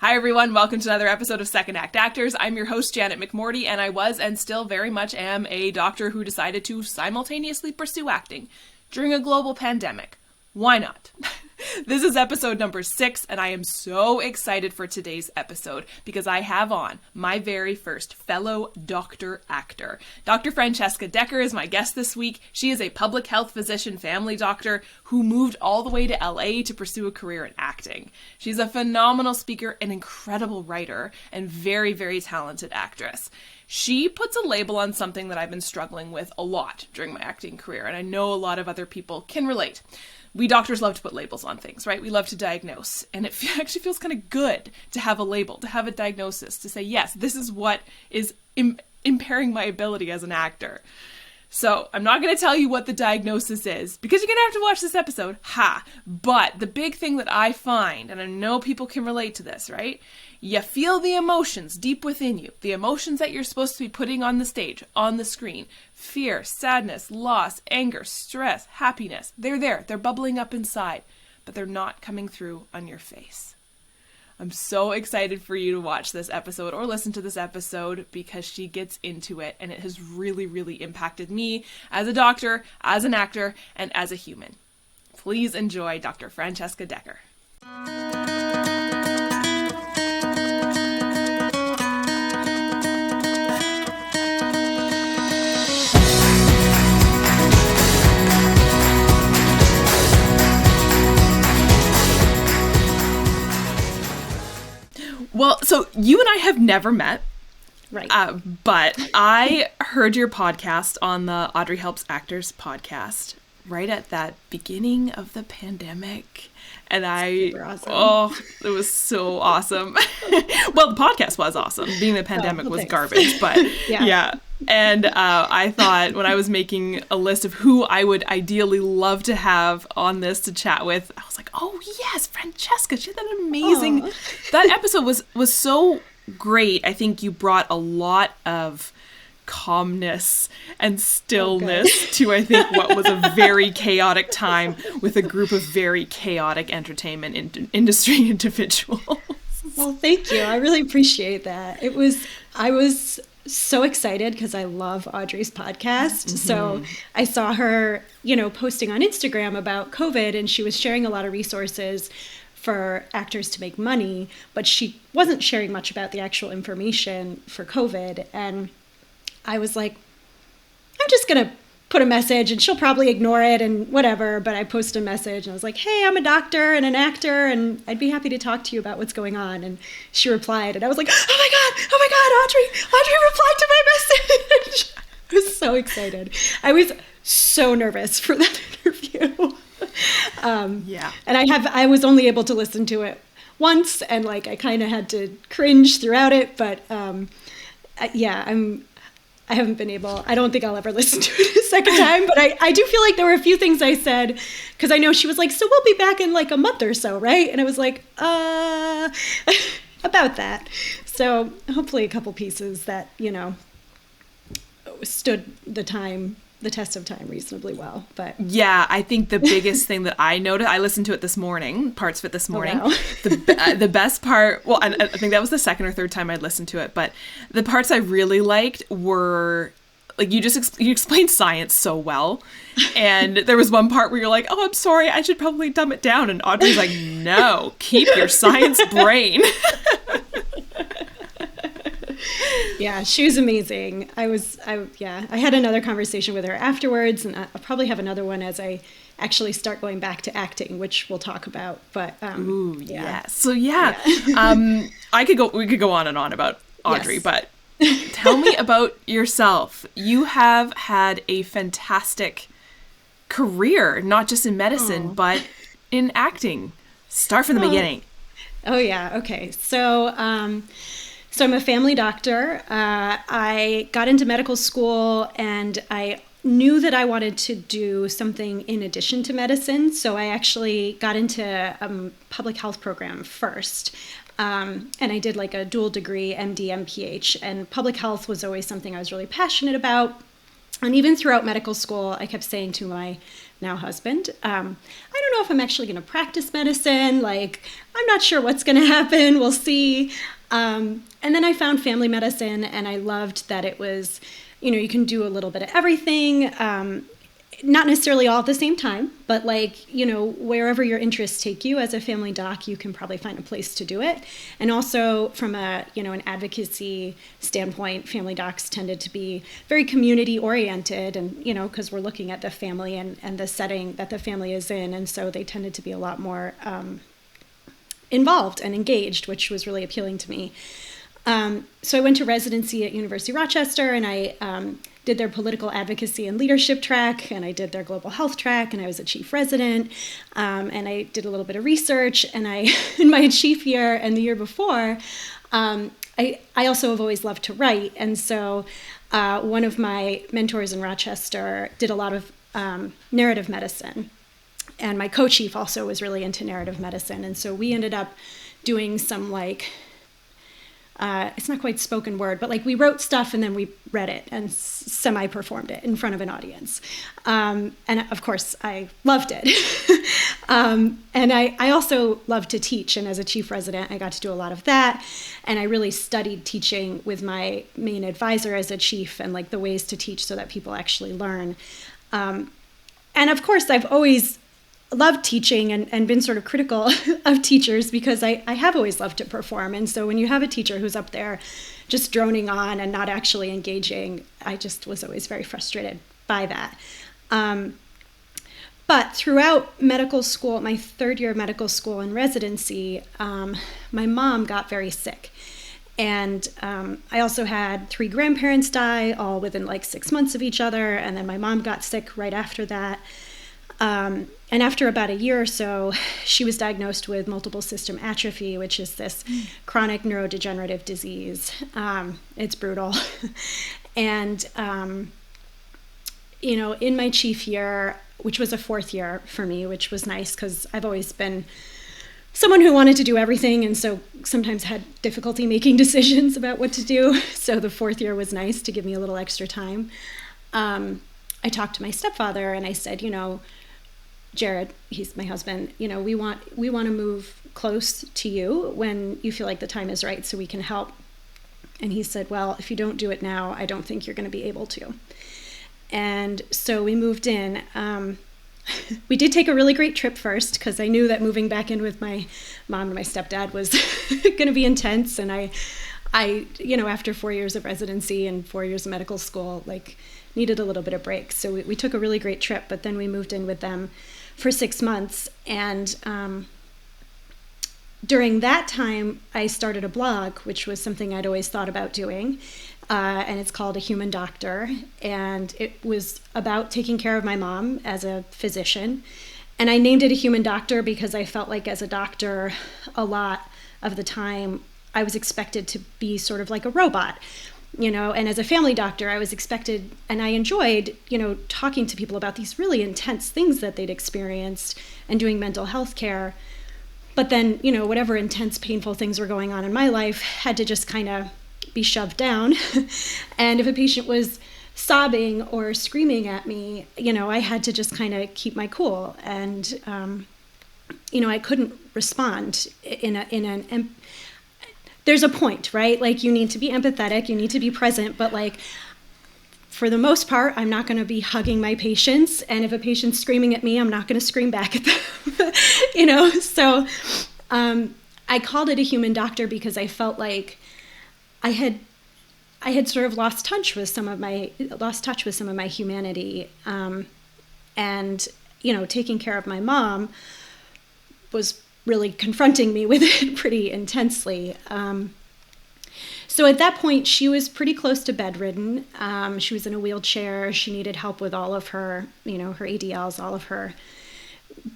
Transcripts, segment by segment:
Hi everyone, welcome to another episode of Second Act Actors. I'm your host, Janet McMorty, and I was and still very much am a doctor who decided to simultaneously pursue acting during a global pandemic. Why not? This is episode number 6, and I am so excited for today's episode because I have on my very first fellow doctor actor. Dr. Francesca Decker is my guest this week. She is a public health physician family doctor who moved all the way to LA to pursue a career in acting. She's a phenomenal speaker, an incredible writer, and very, very talented actress. She puts a label on something that I've been struggling with a lot during my acting career, and I know a lot of other people can relate. We doctors love to put labels on things, right? We love to diagnose. And it actually feels kind of good to have a label, to have a diagnosis, to say, yes, this is what is impairing my ability as an actor. So I'm not going to tell you what the diagnosis is because you're going to have to watch this episode. But the big thing that I find, and I know people can relate to this, right? You feel the emotions deep within you, the emotions that you're supposed to be putting on the stage, on the screen. Fear, sadness, loss, anger, stress, happiness. They're there. They're bubbling up inside, but they're not coming through on your face. I'm so excited for you to watch this episode or listen to this episode because she gets into it, and it has really, really impacted me as a doctor, as an actor, and as a human. Please enjoy Dr. Francesca Decker. Well, so you and I have never met, right? But I heard your podcast on the Audrey Helps Actors podcast right at that beginning of the pandemic. And awesome. It was so awesome. Well, the podcast was awesome. Being the pandemic was garbage, but yeah. And I thought when I was making a list of who I would ideally love to have on this to chat with, I was like, oh yes, Francesca, she had that amazing, that episode was so great. I think you brought a lot of calmness and stillness to, I think, what was a very chaotic time with a group of very chaotic entertainment industry individuals. Well, thank you. I really appreciate that. I was so excited because I love Audrey's podcast. Mm-hmm. So I saw her, posting on Instagram about COVID, and she was sharing a lot of resources for actors to make money, but she wasn't sharing much about the actual information for COVID. And I was like, I'm just going to put a message and she'll probably ignore it and whatever. But I posted a message and I was like, hey, I'm a doctor and an actor and I'd be happy to talk to you about what's going on. And she replied and I was like, oh my God, Audrey replied to my message. I was so excited. I was so nervous for that interview. And I was only able to listen to it once and I kind of had to cringe throughout it. But I haven't been able, I don't think I'll ever listen to it a second time, but I do feel like there were a few things I said, because I know she was like, so we'll be back in a month or so, right? And I was like, about that. So hopefully a couple pieces that, stood the test of time reasonably well. But yeah, I think the biggest thing that I noticed, I listened to it this morning, parts of it this morning. Oh, wow. The best part, well, and I think that was the second or third time I'd listened to it, but the parts I really liked were you explained science so well. And there was one part where you're like, oh, I'm sorry, I should probably dumb it down. And Audrey's like, no, keep your science brain. Yeah, she was amazing. I had another conversation with her afterwards, and I'll probably have another one as I actually start going back to acting, which we'll talk about. But ooh, yeah. So we could go on and on about Audrey, yes. But tell me about yourself. You have had a fantastic career, not just in medicine, but in acting. Start from the beginning. Oh yeah. Okay. So I'm a family doctor. I got into medical school and I knew that I wanted to do something in addition to medicine. So I actually got into a public health program first. And I did a dual degree, MD, MPH, and public health was always something I was really passionate about. And even throughout medical school, I kept saying to my now husband. I don't know if I'm actually going to practice medicine. Like, I'm not sure what's going to happen. We'll see. And then I found family medicine, and I loved that it was, you can do a little bit of everything. Not necessarily all at the same time, but wherever your interests take you as a family doc, you can probably find a place to do it. And also from an advocacy standpoint, family docs tended to be very community oriented, and, because we're looking at the family and the setting that the family is in. And so they tended to be a lot more involved and engaged, which was really appealing to me. So I went to residency at University of Rochester, and I did their political advocacy and leadership track, and I did their global health track, and I was a chief resident, and I did a little bit of research, and in my chief year and the year before, I also have always loved to write, and so one of my mentors in Rochester did a lot of narrative medicine, and my co-chief also was really into narrative medicine, and so we ended up doing some it's not quite spoken word, but we wrote stuff and then we read it and semi-performed it in front of an audience. And of course, I loved it. And I also love to teach. And as a chief resident, I got to do a lot of that. And I really studied teaching with my main advisor as a chief, and the ways to teach so that people actually learn. And of course, I've always loved teaching and been sort of critical of teachers, because I have always loved to perform. And so when you have a teacher who's up there just droning on and not actually engaging, I just was always very frustrated by that. But throughout medical school, my third year of medical school and residency, my mom got very sick. And I also had 3 grandparents die, all within 6 months of each other. And then my mom got sick right after that. And after about a year or so, she was diagnosed with multiple system atrophy, which is this chronic neurodegenerative disease. It's brutal. And, in my chief year, which was a 4th year for me, which was nice because I've always been someone who wanted to do everything, and so sometimes had difficulty making decisions about what to do. So the 4th year was nice to give me a little extra time. I talked to my stepfather and I said, Jared, he's my husband, we want to move close to you when you feel like the time is right so we can help. And he said, well, if you don't do it now, I don't think you're going to be able to. And so we moved in. We did take a really great trip first, because I knew that moving back in with my mom and my stepdad was going to be intense. And I, after 4 years of residency and 4 years of medical school, needed a little bit of break. So we took a really great trip, but then we moved in with them for 6 months. And during that time, I started a blog, which was something I'd always thought about doing. And it's called A Human Doctor. And it was about taking care of my mom as a physician. And I named it A Human Doctor because I felt like as a doctor, a lot of the time, I was expected to be sort of like a robot. And as a family doctor, I was expected, and I enjoyed, talking to people about these really intense things that they'd experienced and doing mental health care. But then, whatever intense, painful things were going on in my life had to just kind of be shoved down. And if a patient was sobbing or screaming at me, I had to just kind of keep my cool. And, I couldn't respond there's a point, right? You need to be empathetic, you need to be present, but for the most part, I'm not going to be hugging my patients. And if a patient's screaming at me, I'm not going to scream back at them, So I called it A Human Doctor because I felt like I had sort of lost touch with some of my humanity. And, taking care of my mom was really confronting me with it pretty intensely. So at that point, she was pretty close to bedridden. She was in a wheelchair. She needed help with all of her, her ADLs, all of her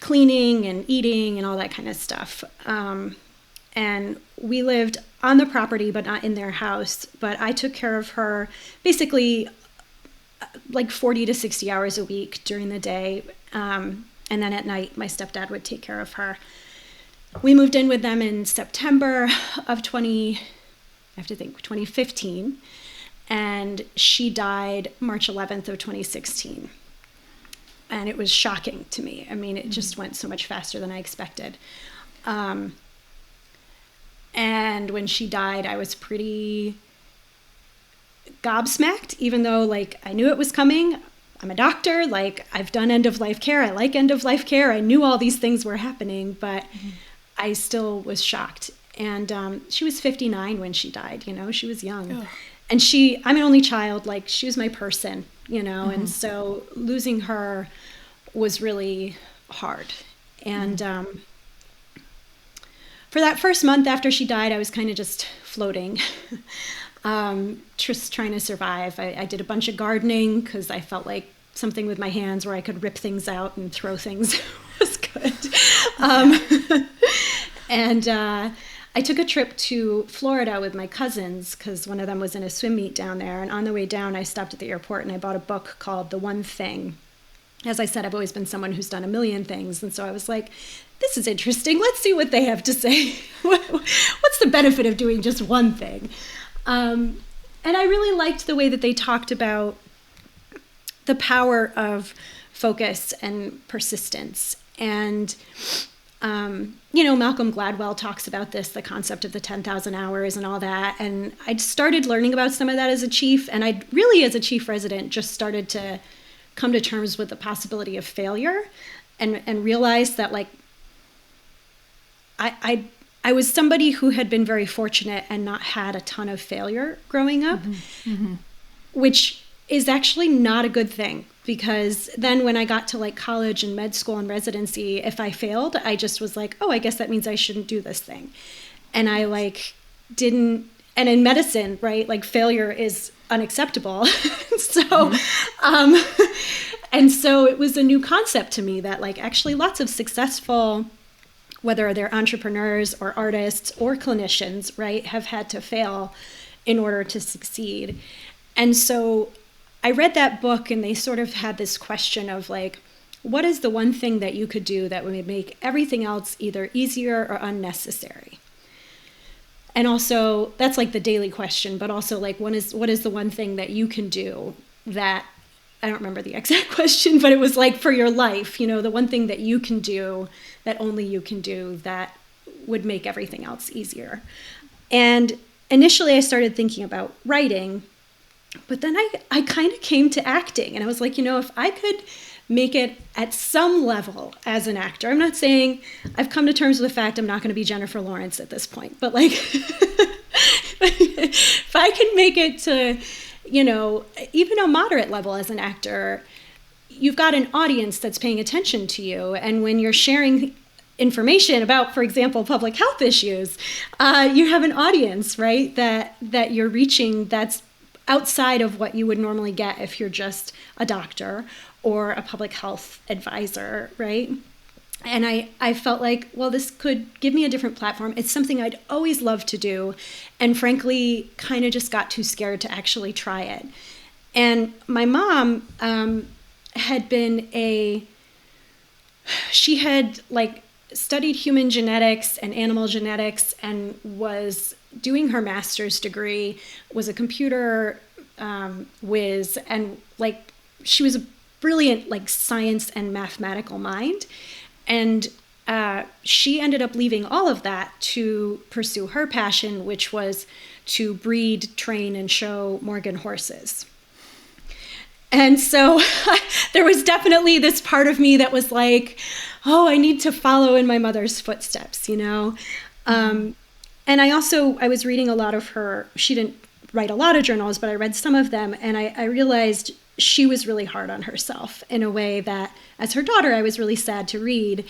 cleaning and eating and all that kind of stuff. And we lived on the property, but not in their house. But I took care of her basically 40 to 60 hours a week during the day. And then at night, my stepdad would take care of her. We moved in with them in September of 2015, and she died March 11th of 2016. And it was shocking to me. I mean, it just went so much faster than I expected. And when she died, I was pretty gobsmacked, even though like I knew it was coming. I'm a doctor, like I've done end of life care. I like end of life care. I knew all these things were happening, but I still was shocked. And she was 59 when she died, you know, she was young. Oh. And I'm an only child, like she was my person, you know, and so losing her was really hard. And for that first month after she died, I was kind of just floating. Just trying to survive. I did a bunch of gardening because I felt like something with my hands where I could rip things out and throw things was good. And I took a trip to Florida with my cousins because one of them was in a swim meet down there. And on the way down, I stopped at the airport and I bought a book called The One Thing. As I said, I've always been someone who's done a million things. And so I was like, this is interesting. Let's see what they have to say. What's the benefit of doing just one thing? And I really liked the way that they talked about the power of focus and persistence. And, you know, Malcolm Gladwell talks about this, the concept of the 10,000 hours and all that. And I started learning about some of that as a chief. And I really, as a chief resident, just started to come to terms with the possibility of failure and realize that, like, I was somebody who had been very fortunate and not had a ton of failure growing up, which is actually not a good thing, because then when I got to like college and med school and residency, if I failed, I just was like, oh, I guess that means I shouldn't do this thing. And I like didn't, and in medicine, right, like failure is unacceptable. And so it was a new concept to me that like actually lots of successful, whether they're entrepreneurs or artists or clinicians, right, have had to fail in order to succeed. And so I read that book and they sort of had this question of like, what is the one thing that you could do that would make everything else either easier or unnecessary? And also, that's like the daily question, but also like, what is the one thing that you can do that, I don't remember the exact question, but it was like for your life, you know, the one thing that you can do that only you can do that would make everything else easier. And initially I started thinking about writing, but then I kind of came to acting and I was like, you know, if I could make it at some level as an actor, I'm not saying I've come to terms with the fact I'm not going to be Jennifer Lawrence at this point, but like, if I could make it to, you know, even a moderate level as an actor, you've got an audience that's paying attention to you. And when you're sharing information about, for example, public health issues, you have an audience, right, that you're reaching that's outside of what you would normally get if you're just a doctor or a public health advisor, right? And I felt like, well, this could give me a different platform. It's something I'd always loved to do. And frankly, kind of just got too scared to actually try it. And my mom had been she had like studied human genetics and animal genetics and was doing her master's degree, was a computer whiz, and like she was a brilliant like science and mathematical mind. And she ended up leaving all of that to pursue her passion, which was to breed, train, and show Morgan horses. And so there was definitely this part of me that was like, oh, I need to follow in my mother's footsteps, you know? And I was reading a lot of her, she didn't write a lot of journals, but I read some of them, and I realized she was really hard on herself in a way that, as her daughter, I was really sad to read,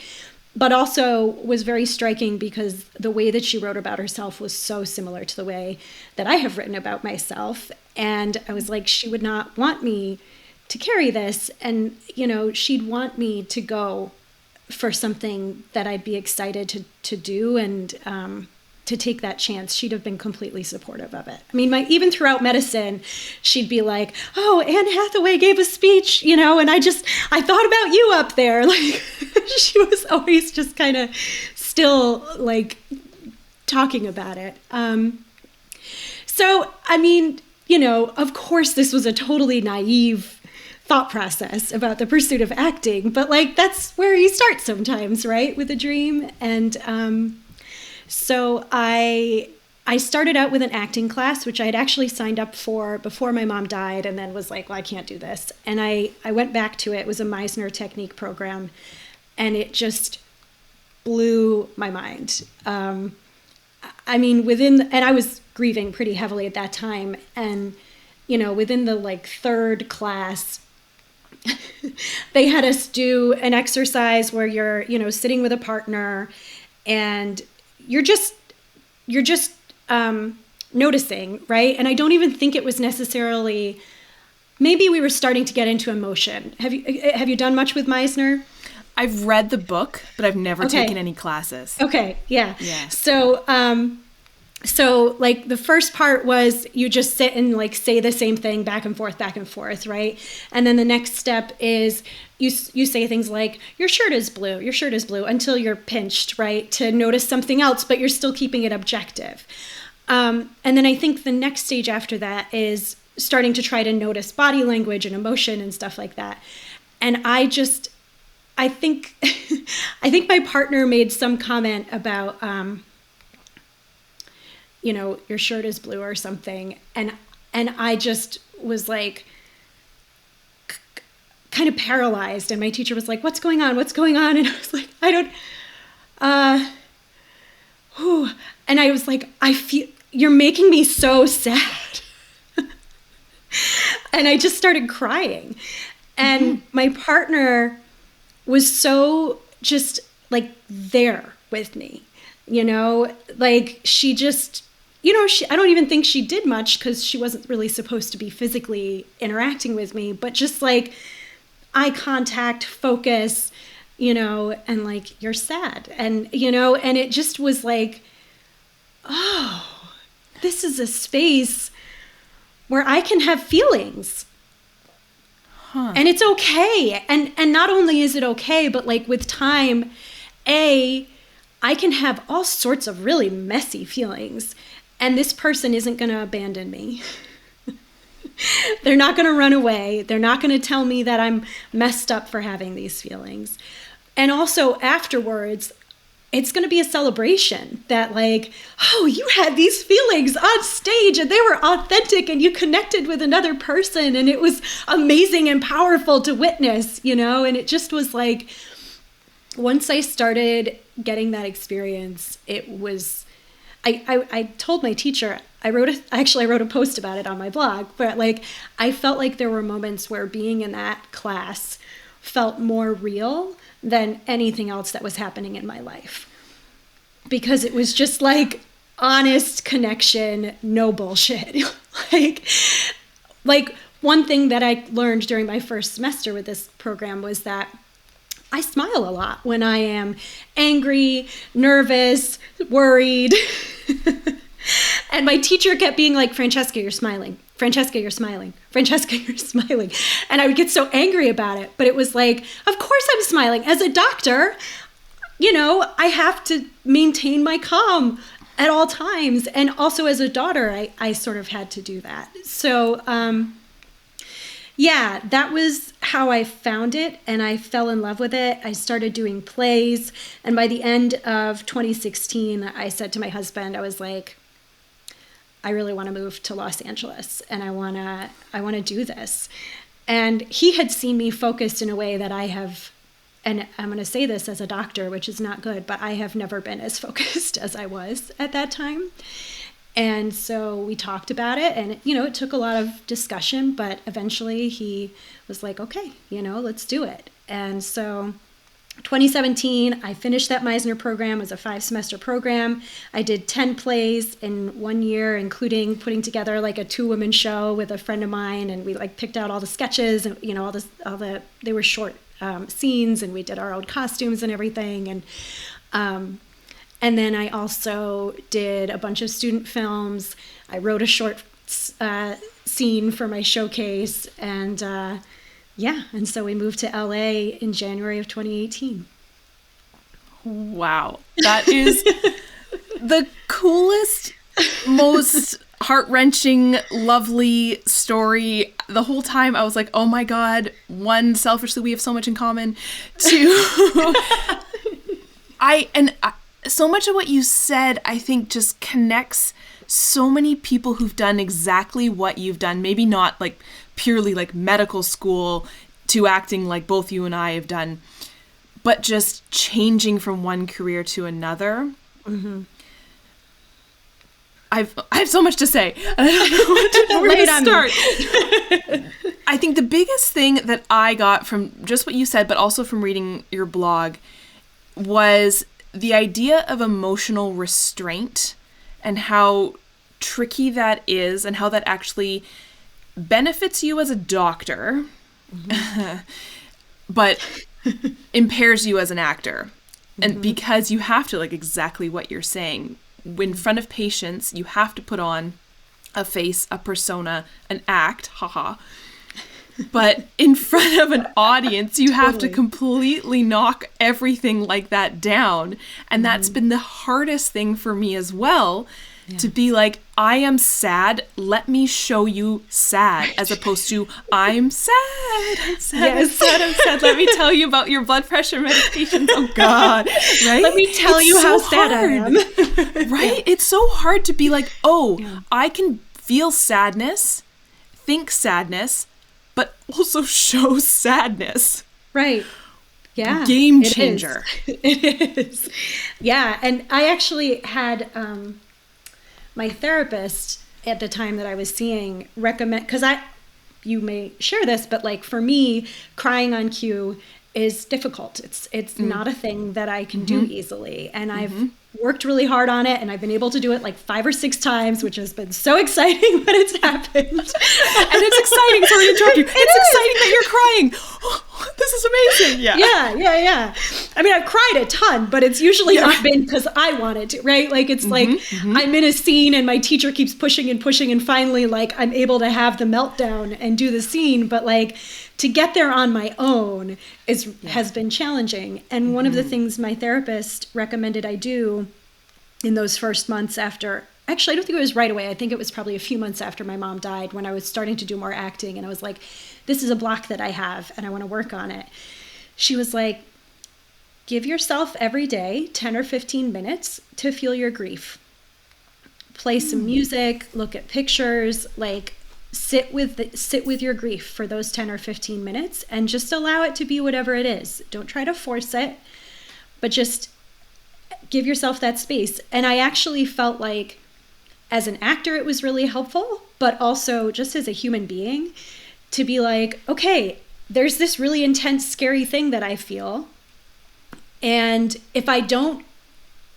but also was very striking because the way that she wrote about herself was so similar to the way that I have written about myself. And I was like, she would not want me to carry this. And, you know, she'd want me to go for something that I'd be excited to do and to take that chance. She'd have been completely supportive of it. I mean, even throughout medicine, she'd be like, oh, Anne Hathaway gave a speech, you know, and I thought about you up there. Like, she was always just kind of still like talking about it. So, I mean, you know, of course this was a totally naive thought process about the pursuit of acting, but like that's where you start sometimes, right, with a dream. And so I started out with an acting class, which I had actually signed up for before my mom died, and then was like, well, I can't do this. And I went back to it. It was a Meisner technique program, and it just blew my mind. I mean, and I was grieving pretty heavily at that time. And, you know, within the like third class, they had us do an exercise where you're, you know, sitting with a partner and you're just noticing, right? And I don't even think it was necessarily, maybe we were starting to get into emotion. Have you done much with Meisner? I've read the book, but I've never taken any classes. Okay, yeah. Yeah. So like the first part was you just sit and like say the same thing back and forth, right? And then the next step is you say things like, your shirt is blue, until you're pinched, right? To notice something else, but you're still keeping it objective. And then I think the next stage after that is starting to try to notice body language and emotion and stuff like that. And I think my partner made some comment about, you know, your shirt is blue or something. And I just was like, kind of paralyzed. And my teacher was like, what's going on? And I was like, and I was like, I feel, you're making me so sad. And I just started crying. And my partner was so just like there with me, you know, like she just, you know, I don't even think she did much because she wasn't really supposed to be physically interacting with me, but just like eye contact, focus, you know, and like, you're sad. And, you know, and it just was like, oh, this is a space where I can have feelings. And it's okay. And not only is it okay, but like with time, I can have all sorts of really messy feelings. And this person isn't going to abandon me. They're not going to run away. They're not going to tell me that I'm messed up for having these feelings. And also afterwards, it's going to be a celebration that like, oh, you had these feelings on stage and they were authentic and you connected with another person and it was amazing and powerful to witness, you know? And it just was like, once I started getting that experience, it was, I told my teacher, I wrote a post about it on my blog, but like, I felt like there were moments where being in that class felt more real than anything else that was happening in my life. Because it was just like honest connection, no bullshit. like one thing that I learned during my first semester with this program was that I smile a lot when I am angry, nervous, worried. And my teacher kept being like, Francesca, you're smiling. Francesca, you're smiling. Francesca, you're smiling. And I would get so angry about it. But it was like, of course I'm smiling. As a doctor, you know, I have to maintain my calm at all times. And also as a daughter, I sort of had to do that. So, yeah, that was how I found it. And I fell in love with it. I started doing plays. And by the end of 2016, I said to my husband, I was like, I really want to move to Los Angeles and I want to do this. And he had seen me focused in a way that I have, and I'm going to say this as a doctor, which is not good, but I have never been as focused as I was at that time. And so we talked about it and, you know, it took a lot of discussion, but eventually he was like, okay, you know, let's do it. And so 2017, I finished that Meisner program. It was a 5-semester program. I did 10 plays in 1 year, including putting together like a 2-woman show with a friend of mine. And we like picked out all the sketches and, you know, they were short scenes and we did our own costumes and everything. And then I also did a bunch of student films. I wrote a short scene for my showcase and, yeah, and so we moved to LA in January of 2018. Wow. That is the coolest, most heart-wrenching, lovely story. The whole time I was like, oh my God, one, selfishly, we have so much in common. Two, so much of what you said, I think just connects so many people who've done exactly what you've done. Maybe not like purely like medical school to acting like both you and I have done, but just changing from one career to another. Mm-hmm. I have so much to say. I don't know where to start. I think the biggest thing that I got from just what you said, but also from reading your blog, was the idea of emotional restraint and how tricky that is and how that actually benefits you as a doctor, mm-hmm. but impairs you as an actor. Mm-hmm. And because you have to, like exactly what you're saying, in front of patients, you have to put on a face, a persona, an act, haha. But in front of an audience, you have to completely knock everything like that down. And that's been the hardest thing for me as well, to be like, I am sad, let me show you sad, as opposed to, I'm sad, I'm sad, I'm sad, I'm sad, let me tell you about your blood pressure medications, oh God, right? Let me tell you how sad I am. Right? It's so hard to be like, I can feel sadness, think sadness, but also show sadness. Right. Yeah. Game changer. It is. Yeah. And I actually had my therapist at the time that I was seeing recommend, because you may share this, but like for me, crying on cue is difficult. It's not a thing that I can do easily. And I've worked really hard on it, and I've been able to do it like 5 or 6 times, which has been so exciting when it's happened. And it's exciting, sorry to interrupt you. It's exciting that you're crying. Oh, this is amazing. Yeah. I mean, I've cried a ton, but it's usually not been because I wanted to, right? Like it's like I'm in a scene and my teacher keeps pushing and pushing, and finally like I'm able to have the meltdown and do the scene. But like to get there on my own has been challenging. And one of the things my therapist recommended I do in those first months after, actually, I don't think it was right away. I think it was probably a few months after my mom died, when I was starting to do more acting. And I was like, this is a block that I have and I want to work on it. She was like, give yourself every day 10 or 15 minutes to feel your grief. Play some music, look at pictures, like sit with your grief for those 10 or 15 minutes and just allow it to be whatever it is. Don't try to force it, but just give yourself that space. And I actually felt like as an actor, it was really helpful, but also just as a human being to be like, okay, there's this really intense, scary thing that I feel. And if I don't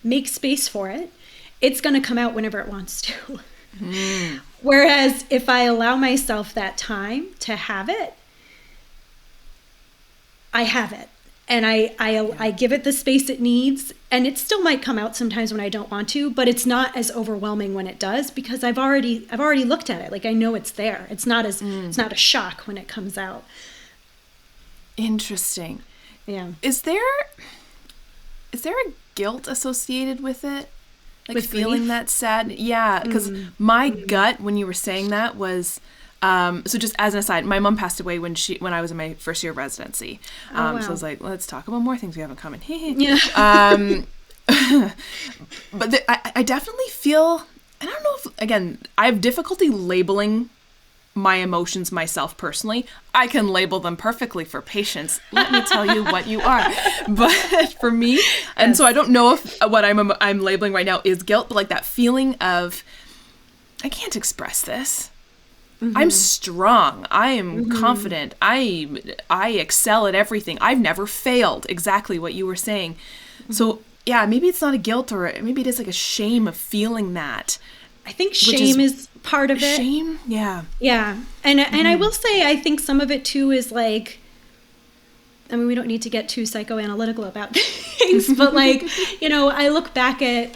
make space for it, it's going to come out whenever it wants to. Whereas if I allow myself that time to have it, I have it. And I give it the space it needs. And it still might come out sometimes when I don't want to, but it's not as overwhelming when it does, because I've already looked at it. Like I know it's there. It's not a shock when it comes out. Interesting. Yeah. Is there a guilt associated with it? Like with feeling grief? That sad? Yeah, because my gut when you were saying that was, so just as an aside, my mom passed away when I was in my first year of residency. Wow. So I was like, let's talk about more things we have in common. Yeah. But I definitely feel, and I don't know if, again, I have difficulty labeling my emotions myself personally. I can label them perfectly for patients. Let me tell you what you are. But for me, and so I don't know if what I'm labeling right now is guilt, but like that feeling of, I can't express this. I'm strong. I am confident. I excel at everything. I've never failed. Exactly what you were saying. So yeah, maybe it's not a guilt, or maybe it is like a shame of feeling that. I think shame is part of it. Shame? Yeah. Yeah. And I will say, I think some of it too is like, I mean, we don't need to get too psychoanalytical about things, but like, I look back at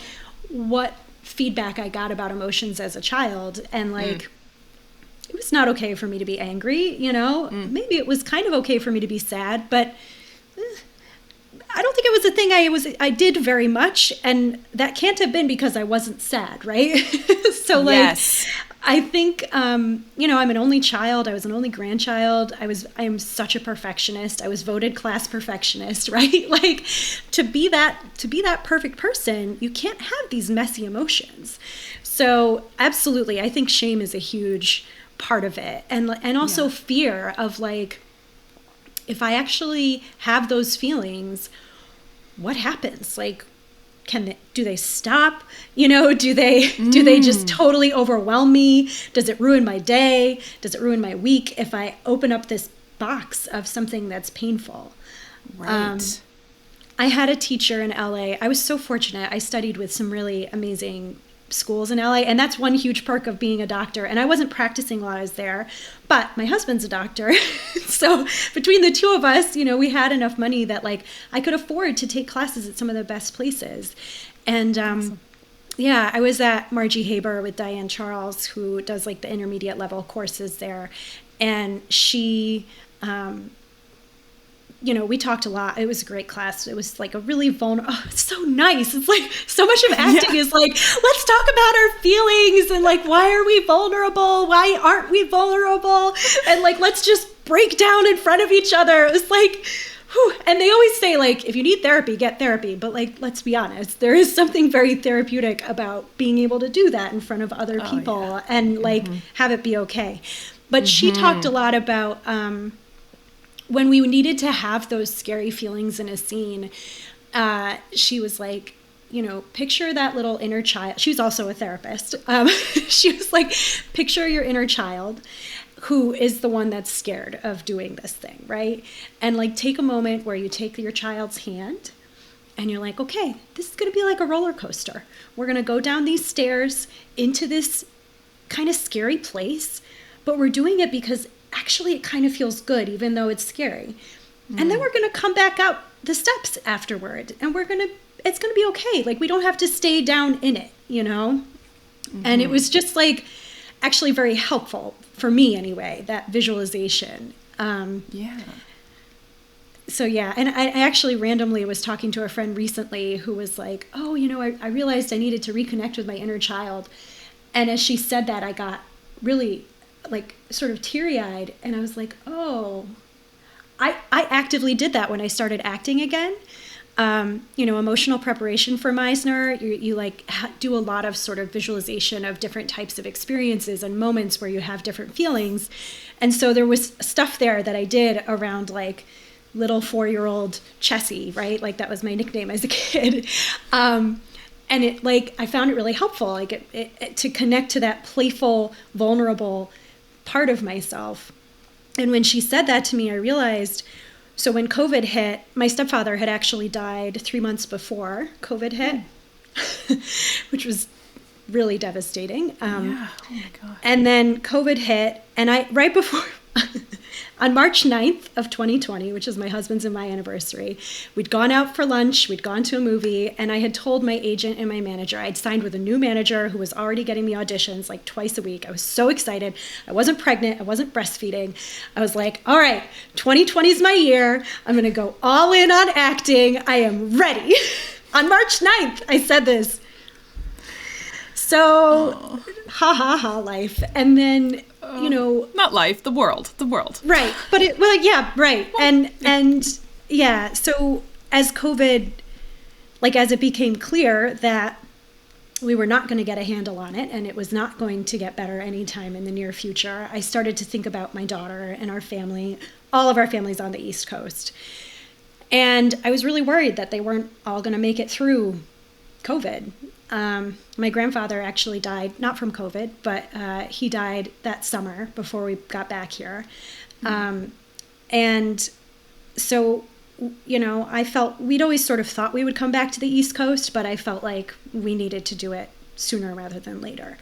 what feedback I got about emotions as a child, and like, it was not okay for me to be angry, maybe it was kind of okay for me to be sad, but I don't think it was a thing I did very much, and that can't have been because I wasn't sad, right? So like, yes. I think, you know, I'm an only child. I was an only grandchild. I am such a perfectionist. I was voted class perfectionist, right? Like to be that perfect person, you can't have these messy emotions. So absolutely, I think shame is a huge part of it. And also fear of like, if I actually have those feelings, what happens? Like, do they stop? You know, do they just totally overwhelm me? Does it ruin my day? Does it ruin my week if I open up this box of something that's painful? Right. I had a teacher in LA. I was so fortunate. I studied with some really amazing schools in LA, and that's one huge perk of being a doctor. And I wasn't practicing while I was there, but my husband's a doctor. So between the two of us, you know, we had enough money that like I could afford to take classes at some of the best places. And awesome. Yeah, I was at Margie Haber with Diane Charles, who does like the intermediate level courses there. And she, you know, we talked a lot. It was a great class. It was like a really vulnerable, it's so nice. It's like so much of acting is like, let's talk about our feelings and like, why are we vulnerable? Why aren't we vulnerable? And like, let's just break down in front of each other. It was like, whew. And they always say like, if you need therapy, get therapy. But like, let's be honest, there is something very therapeutic about being able to do that in front of other people and like have it be okay. But she talked a lot about, when we needed to have those scary feelings in a scene, she was like, you know, picture that little inner child. She was also a therapist. She was like, picture your inner child who is the one that's scared of doing this thing, right? And like take a moment where you take your child's hand and you're like, okay, this is going to be like a roller coaster. We're going to go down these stairs into this kind of scary place, but we're doing it because actually it kind of feels good, even though it's scary. And then we're going to come back up the steps afterward and it's going to be okay. Like we don't have to stay down in it, you know? And it was just like actually very helpful for me anyway, that visualization. So yeah, and I actually randomly was talking to a friend recently who was like, oh, you know, I realized I needed to reconnect with my inner child. And as she said that, I got really like sort of teary-eyed, and I was like, oh, I actively did that when I started acting again. You know, emotional preparation for Meisner, you like do a lot of sort of visualization of different types of experiences and moments where you have different feelings. And so there was stuff there that I did around like little 4-year-old Chessie, right? Like that was my nickname as a kid. And it like, I found it really helpful, like it to connect to that playful, vulnerable part of myself. And when she said that to me, I realized, so when COVID hit, my stepfather had actually died 3 months before COVID hit, which was really devastating. Oh my God. And then COVID hit, and right before, on March 9th of 2020, which is my husband's and my anniversary, we'd gone out for lunch, we'd gone to a movie, and I had told my agent and my manager, I'd signed with a new manager who was already getting me auditions like twice a week. I was so excited. I wasn't pregnant. I wasn't breastfeeding. I was like, all right, 2020 is my year. I'm going to go all in on acting. I am ready. On March 9th, I said this. So, life. And then, you know, not life, the world, right. But right. And yeah, so as COVID, like as it became clear that we were not going to get a handle on it and it was not going to get better anytime in the near future, I started to think about my daughter and our family, all of our families on the East Coast. And I was really worried that they weren't all going to make it through COVID. My grandfather actually died, not from COVID, but he died that summer before we got back here. And so, you know, I felt, we'd always sort of thought we would come back to the East Coast, but I felt like we needed to do it sooner rather than later.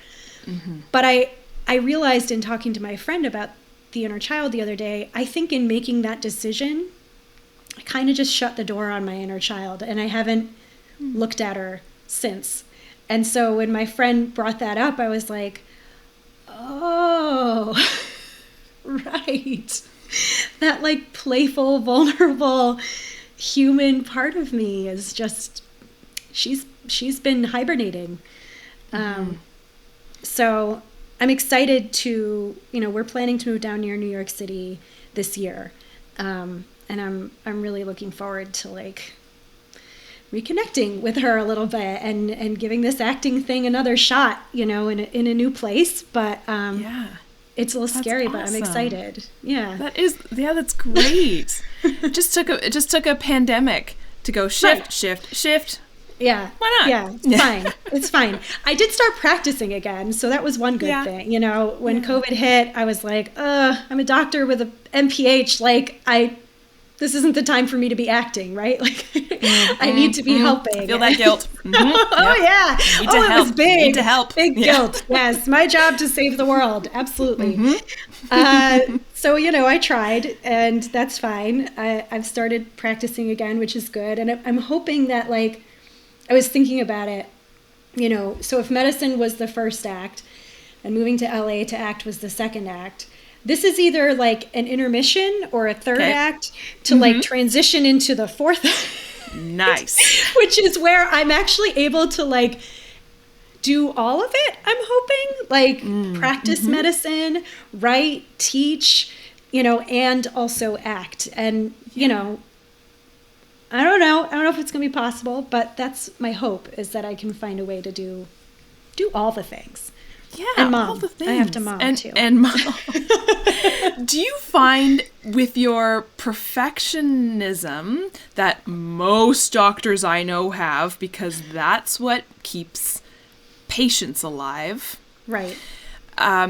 But I realized in talking to my friend about the inner child the other day, I think in making that decision, I kind of just shut the door on my inner child, and I haven't looked at her since. And so when my friend brought that up, I was like, oh, right. That like playful, vulnerable, human part of me is just, she's been hibernating. So I'm excited to, we're planning to move down near New York City this year. And I'm really looking forward to like reconnecting with her a little bit and giving this acting thing another shot, in a new place. But it's a little scary, but I'm excited. Yeah. That's great. It just took a pandemic to go shift. Yeah. Why not? Yeah, it's fine. It's fine. I did start practicing again, so that was one good thing. When COVID hit, I was like, I'm a doctor with a MPH. Like, this isn't the time for me to be acting, right? Like, I need to be helping. I feel that guilt. Oh, yeah. It was big. Need to help. Big guilt. Yes, my job to save the world. Absolutely. So, I tried, and that's fine. I've started practicing again, which is good. And I'm hoping that, like, I was thinking about it, so if medicine was the first act and moving to LA to act was the second act, this is either like an intermission or a third act to like transition into the fourth act. Nice. Which is where I'm actually able to like do all of it, I'm hoping, like practice medicine, write, teach, and also act. And, I don't know if it's going to be possible, but that's my hope, is that I can find a way to do all the things. Yeah, and mom. All the things. I have to mom too. And mom. Do you find with your perfectionism that most doctors I know have, because that's what keeps patients alive? Right. How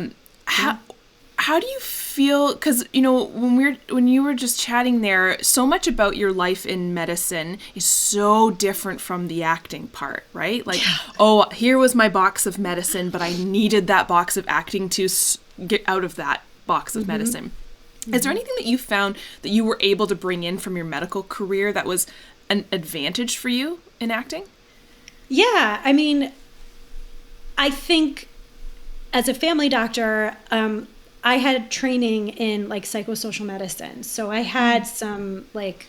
do you feel? Because when you were just chatting there, so much about your life in medicine is so different from the acting part, right? Like, here was my box of medicine, but I needed that box of acting to get out of that box of medicine. Is there anything that you found that you were able to bring in from your medical career that was an advantage for you in acting? Yeah, I mean, I think as a family doctor, I had training in like psychosocial medicine. So I had some like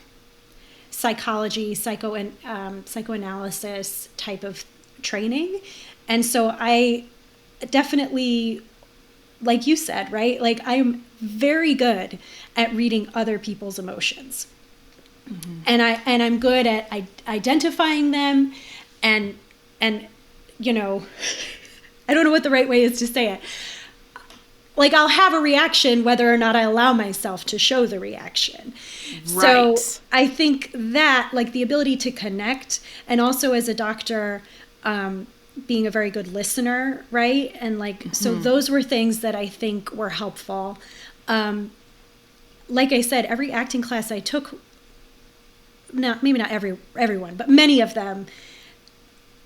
psychology, psychoanalysis type of training. And so I definitely, like you said, right? Like I'm very good at reading other people's emotions. And I'm good at identifying them and I don't know what the right way is to say it. Like I'll have a reaction whether or not I allow myself to show the reaction. Right. So I think that like the ability to connect, and also as a doctor, being a very good listener, right? And like, so those were things that I think were helpful. Like I said, every acting class I took, maybe not everyone, but many of them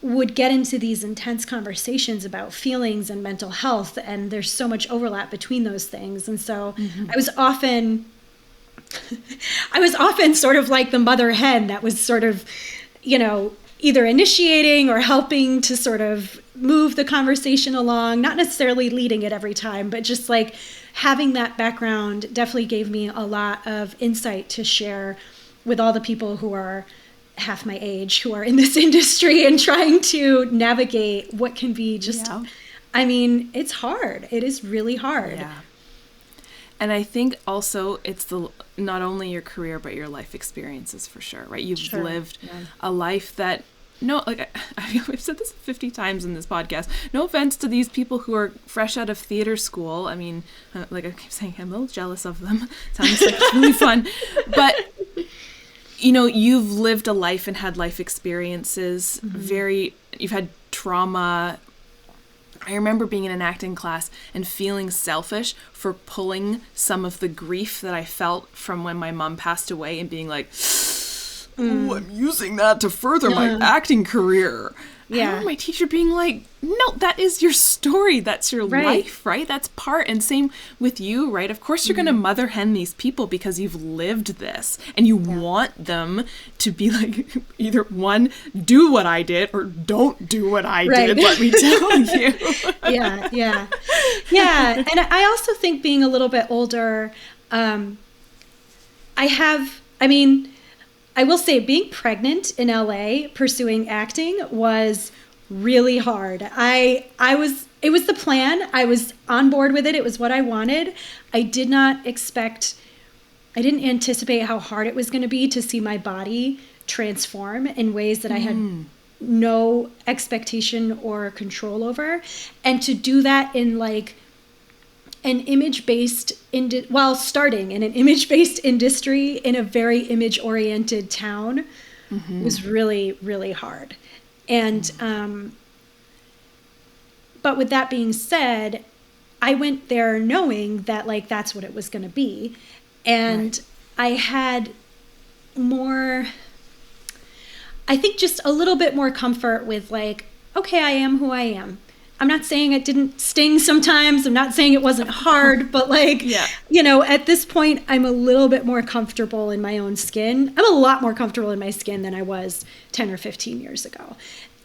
would get into these intense conversations about feelings and mental health, and there's so much overlap between those things. And so I was often sort of like the mother hen that was sort of, either initiating or helping to sort of move the conversation along, not necessarily leading it every time, but just like having that background definitely gave me a lot of insight to share with all the people who are half my age who are in this industry and trying to navigate what can be just, I mean, it's hard. It is really hard. Yeah. And I think also it's not only your career, but your life experiences for sure, right? You've lived a life that, I've said this 50 times in this podcast. No offense to these people who are fresh out of theater school. I mean, like I keep saying, I'm a little jealous of them. Sounds like it's really fun. But you've lived a life and had life experiences, you've had trauma. I remember being in an acting class and feeling selfish for pulling some of the grief that I felt from when my mom passed away and being like, I'm using that to further my acting career. I remember my teacher being like, no, that is your story. That's your life, right? That's part. And same with you, right? Of course, you're going to mother hen these people because you've lived this and you want them to be like, either one, do what I did or don't do what I did. Let me tell you. Yeah. And I also think being a little bit older, I will say being pregnant in LA pursuing acting was really hard. It was the plan. I was on board with it. It was what I wanted. I didn't anticipate how hard it was going to be to see my body transform in ways that I had no expectation or control over. And to do that in like an image-based, while starting in an image-based industry in a very image-oriented town was really, really hard. And, but with that being said, I went there knowing that like, that's what it was going to be. And I had more, I think just a little bit more comfort with like, okay, I am who I am. I'm not saying it didn't sting sometimes. I'm not saying it wasn't hard, but like, you know, at this point, I'm a little bit more comfortable in my own skin. I'm a lot more comfortable in my skin than I was 10 or 15 years ago.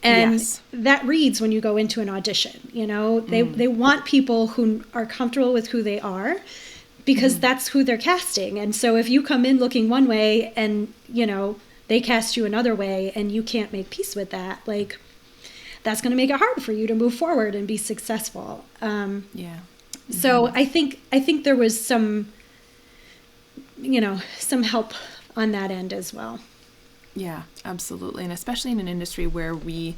And that reads when you go into an audition, you know, they want people who are comfortable with who they are because that's who they're casting. And so if you come in looking one way and, you know, they cast you another way and you can't make peace with that, like, that's going to make it hard for you to move forward and be successful. So I think there was some, you know, some help on that end as well. Yeah, absolutely. And especially in an industry where we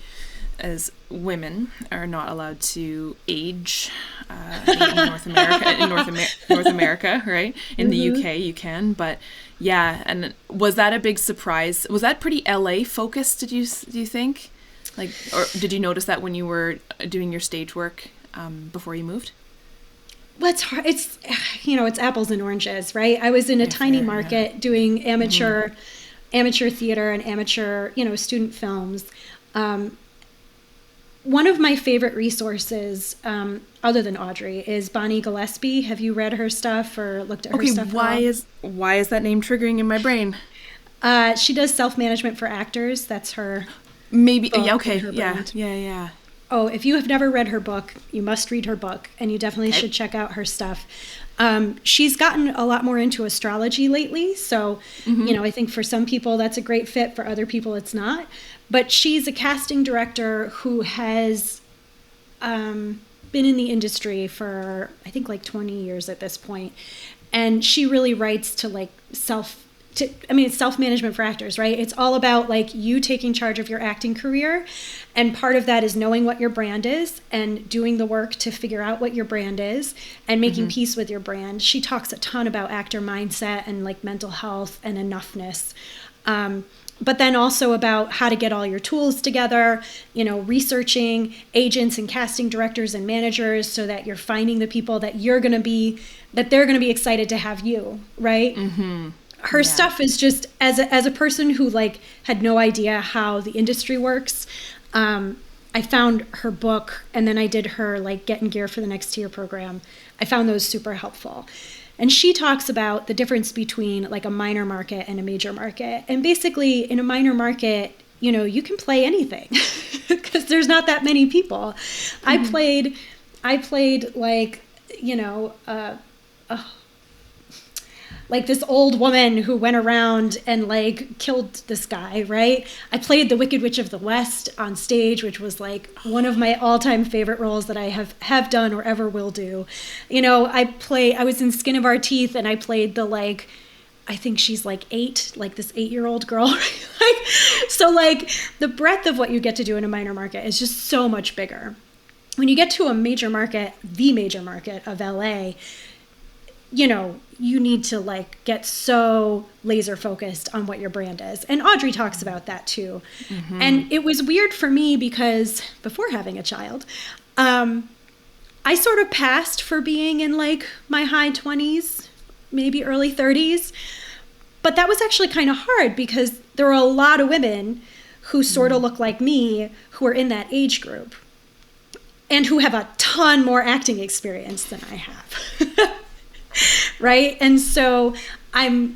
as women are not allowed to age in North America, right? In the UK you can, but yeah. And was that a big surprise? Was that pretty LA focused, do you think? Like, or did you notice that when you were doing your stage work before you moved? Well, it's hard. It's, you know, it's apples and oranges, right? I was in a tiny market doing amateur theater and amateur, you know, student films. One of my favorite resources, other than Audrey, is Bonnie Gillespie. Have you read her stuff or looked at her stuff? Okay, why is that name triggering in my brain? She does self-management for actors. That's her. Maybe. Book, Yeah. Okay. her Yeah. brand. Yeah. Oh, if you have never read her book, you must read her book, and you definitely should check out her stuff. She's gotten a lot more into astrology lately, so you know, I think for some people that's a great fit. For other people, it's not. But she's a casting director who has been in the industry for I think like 20 years at this point, and she really writes to like it's self-management for actors, right? It's all about like you taking charge of your acting career. And part of that is knowing what your brand is and doing the work to figure out what your brand is and making peace with your brand. She talks a ton about actor mindset and like mental health and enoughness. But then also about how to get all your tools together, you know, researching agents and casting directors and managers so that you're finding the people that they're going to be excited to have you, right? Her stuff is just, as a person who like had no idea how the industry works, I found her book and then I did her like Get in Gear for the Next Tier program. I found those super helpful. And she talks about the difference between like a minor market and a major market. And basically in a minor market, you know, you can play anything because there's not that many people. I played like, you know, like this old woman who went around and like killed this guy, right? I played the Wicked Witch of the West on stage, which was like one of my all-time favorite roles that I have done or ever will do. You know, I was in Skin of Our Teeth and I played the like, I think she's like 8, like this 8-year-old girl. Like, so like the breadth of what you get to do in a minor market is just so much bigger. When you get to a major market, the major market of LA, you know, you need to like get so laser focused on what your brand is. And Audrey talks about that too. And it was weird for me because before having a child, I sort of passed for being in like my high 20s, maybe early 30s. But that was actually kind of hard because there were a lot of women who sort of look like me who are in that age group and who have a ton more acting experience than I have. Right. And so I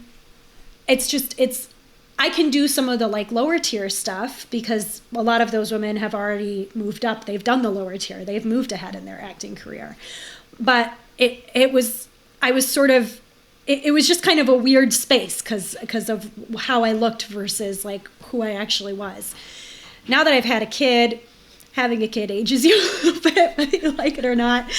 can do some of the like lower tier stuff because a lot of those women have already moved up. They've done the lower tier. They've moved ahead in their acting career. But I was sort of it was just kind of a weird space because of how I looked versus like who I actually was. Now that I've had a kid, having a kid ages you a little bit, whether you like it or not.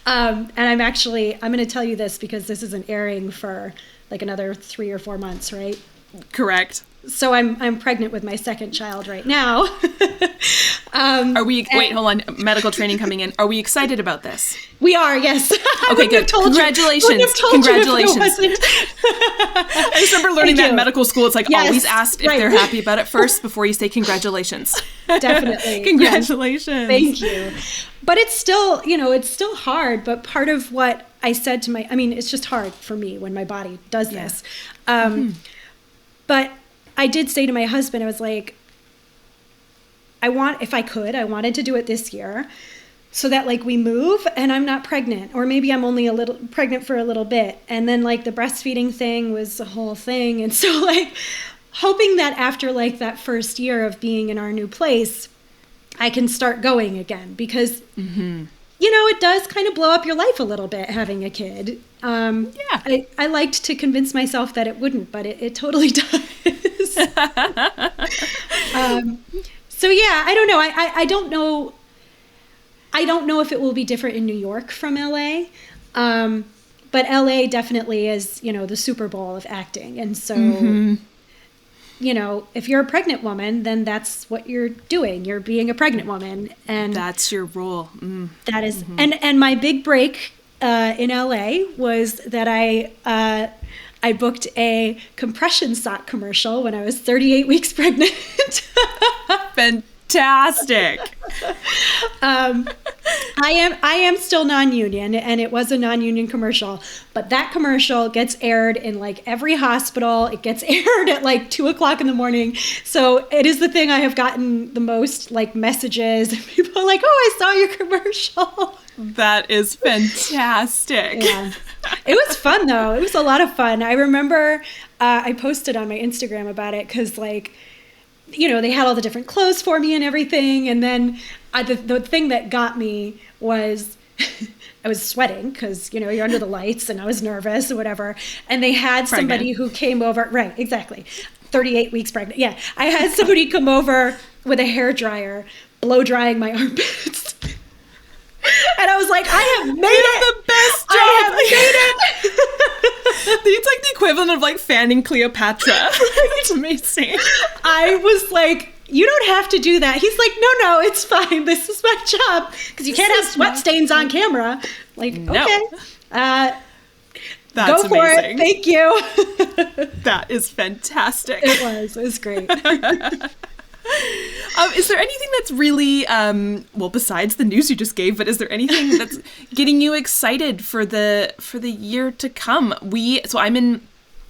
And I'm going to tell you this because this isn't airing for like another 3 or 4 months, right? Correct. So I'm pregnant with my second child right now. Wait, hold on. Medical training coming in. Are we excited about this? We are, yes. Okay, good. Congratulations. Congratulations. I just remember learning that in medical school. It's like always asked if they're happy about it first before you say congratulations. Definitely. Congratulations. Yes. Thank you. But it's still, it's still hard. But part of what I said to it's just hard for me when my body does this. But I did say to my husband, I was like, if I could, I wanted to do it this year so that like we move and I'm not pregnant, or maybe I'm only a little pregnant for a little bit. And then like the breastfeeding thing was a whole thing. And so like hoping that after like that first year of being in our new place, I can start going again because, it does kind of blow up your life a little bit having a kid. I liked to convince myself that it wouldn't, but it totally does. So yeah, I don't know. I don't know. I don't know if it will be different in New York from LA. But LA definitely is, the Super Bowl of acting. And so, if you're a pregnant woman, then that's what you're doing. You're being a pregnant woman. And that's your role. That is. And my big break in LA was that I booked a compression sock commercial when I was 38 weeks pregnant. Fantastic. I am still non-union, and it was a non-union commercial, but that commercial gets aired in like every hospital. It gets aired at like 2:00 in the morning. So it is the thing I have gotten the most like messages. People are like, "Oh, I saw your commercial." That is fantastic. Yeah. It was fun though. It was a lot of fun. I remember I posted on my Instagram about it because like, they had all the different clothes for me and everything. And then the thing that got me was I was sweating because, you're under the lights and I was nervous or whatever. And they had somebody who came over. Right, exactly. 38 weeks pregnant. Yeah. I had somebody come over with a hairdryer, blow drying my armpits. And I was like, I have made it. The best job. I have made it. It's like the equivalent of like fanning Cleopatra. It's amazing. I was like, you don't have to do that. He's like, no, it's fine. This is my job. Because you can't have sweat stains on camera. Like, no. Okay. That's go for amazing. It. Thank you. That is fantastic. It was great. Is there anything that's really, besides the news you just gave, but is there anything that's getting you excited for the year to come?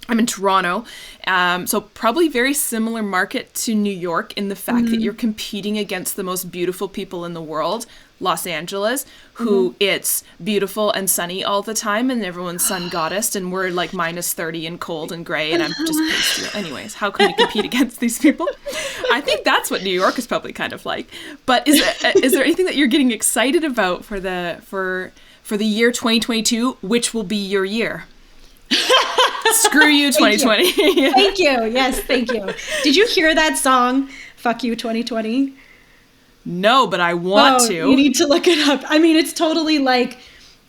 I'm in Toronto, so probably very similar market to New York in the fact that you're competing against the most beautiful people in the world, Los Angeles, who it's beautiful and sunny all the time, and everyone's sun goddess, and we're like minus 30 and cold and gray, and I'm just pasty. Anyways, how can you compete against these people? I think that's what New York is probably kind of like. But is there anything that you're getting excited about for the year 2022, which will be your year? Screw you, 2020. Thank you. Yes, thank you. Did you hear that song, Fuck You 2020? No, but I want to. You need to look it up. It's totally like,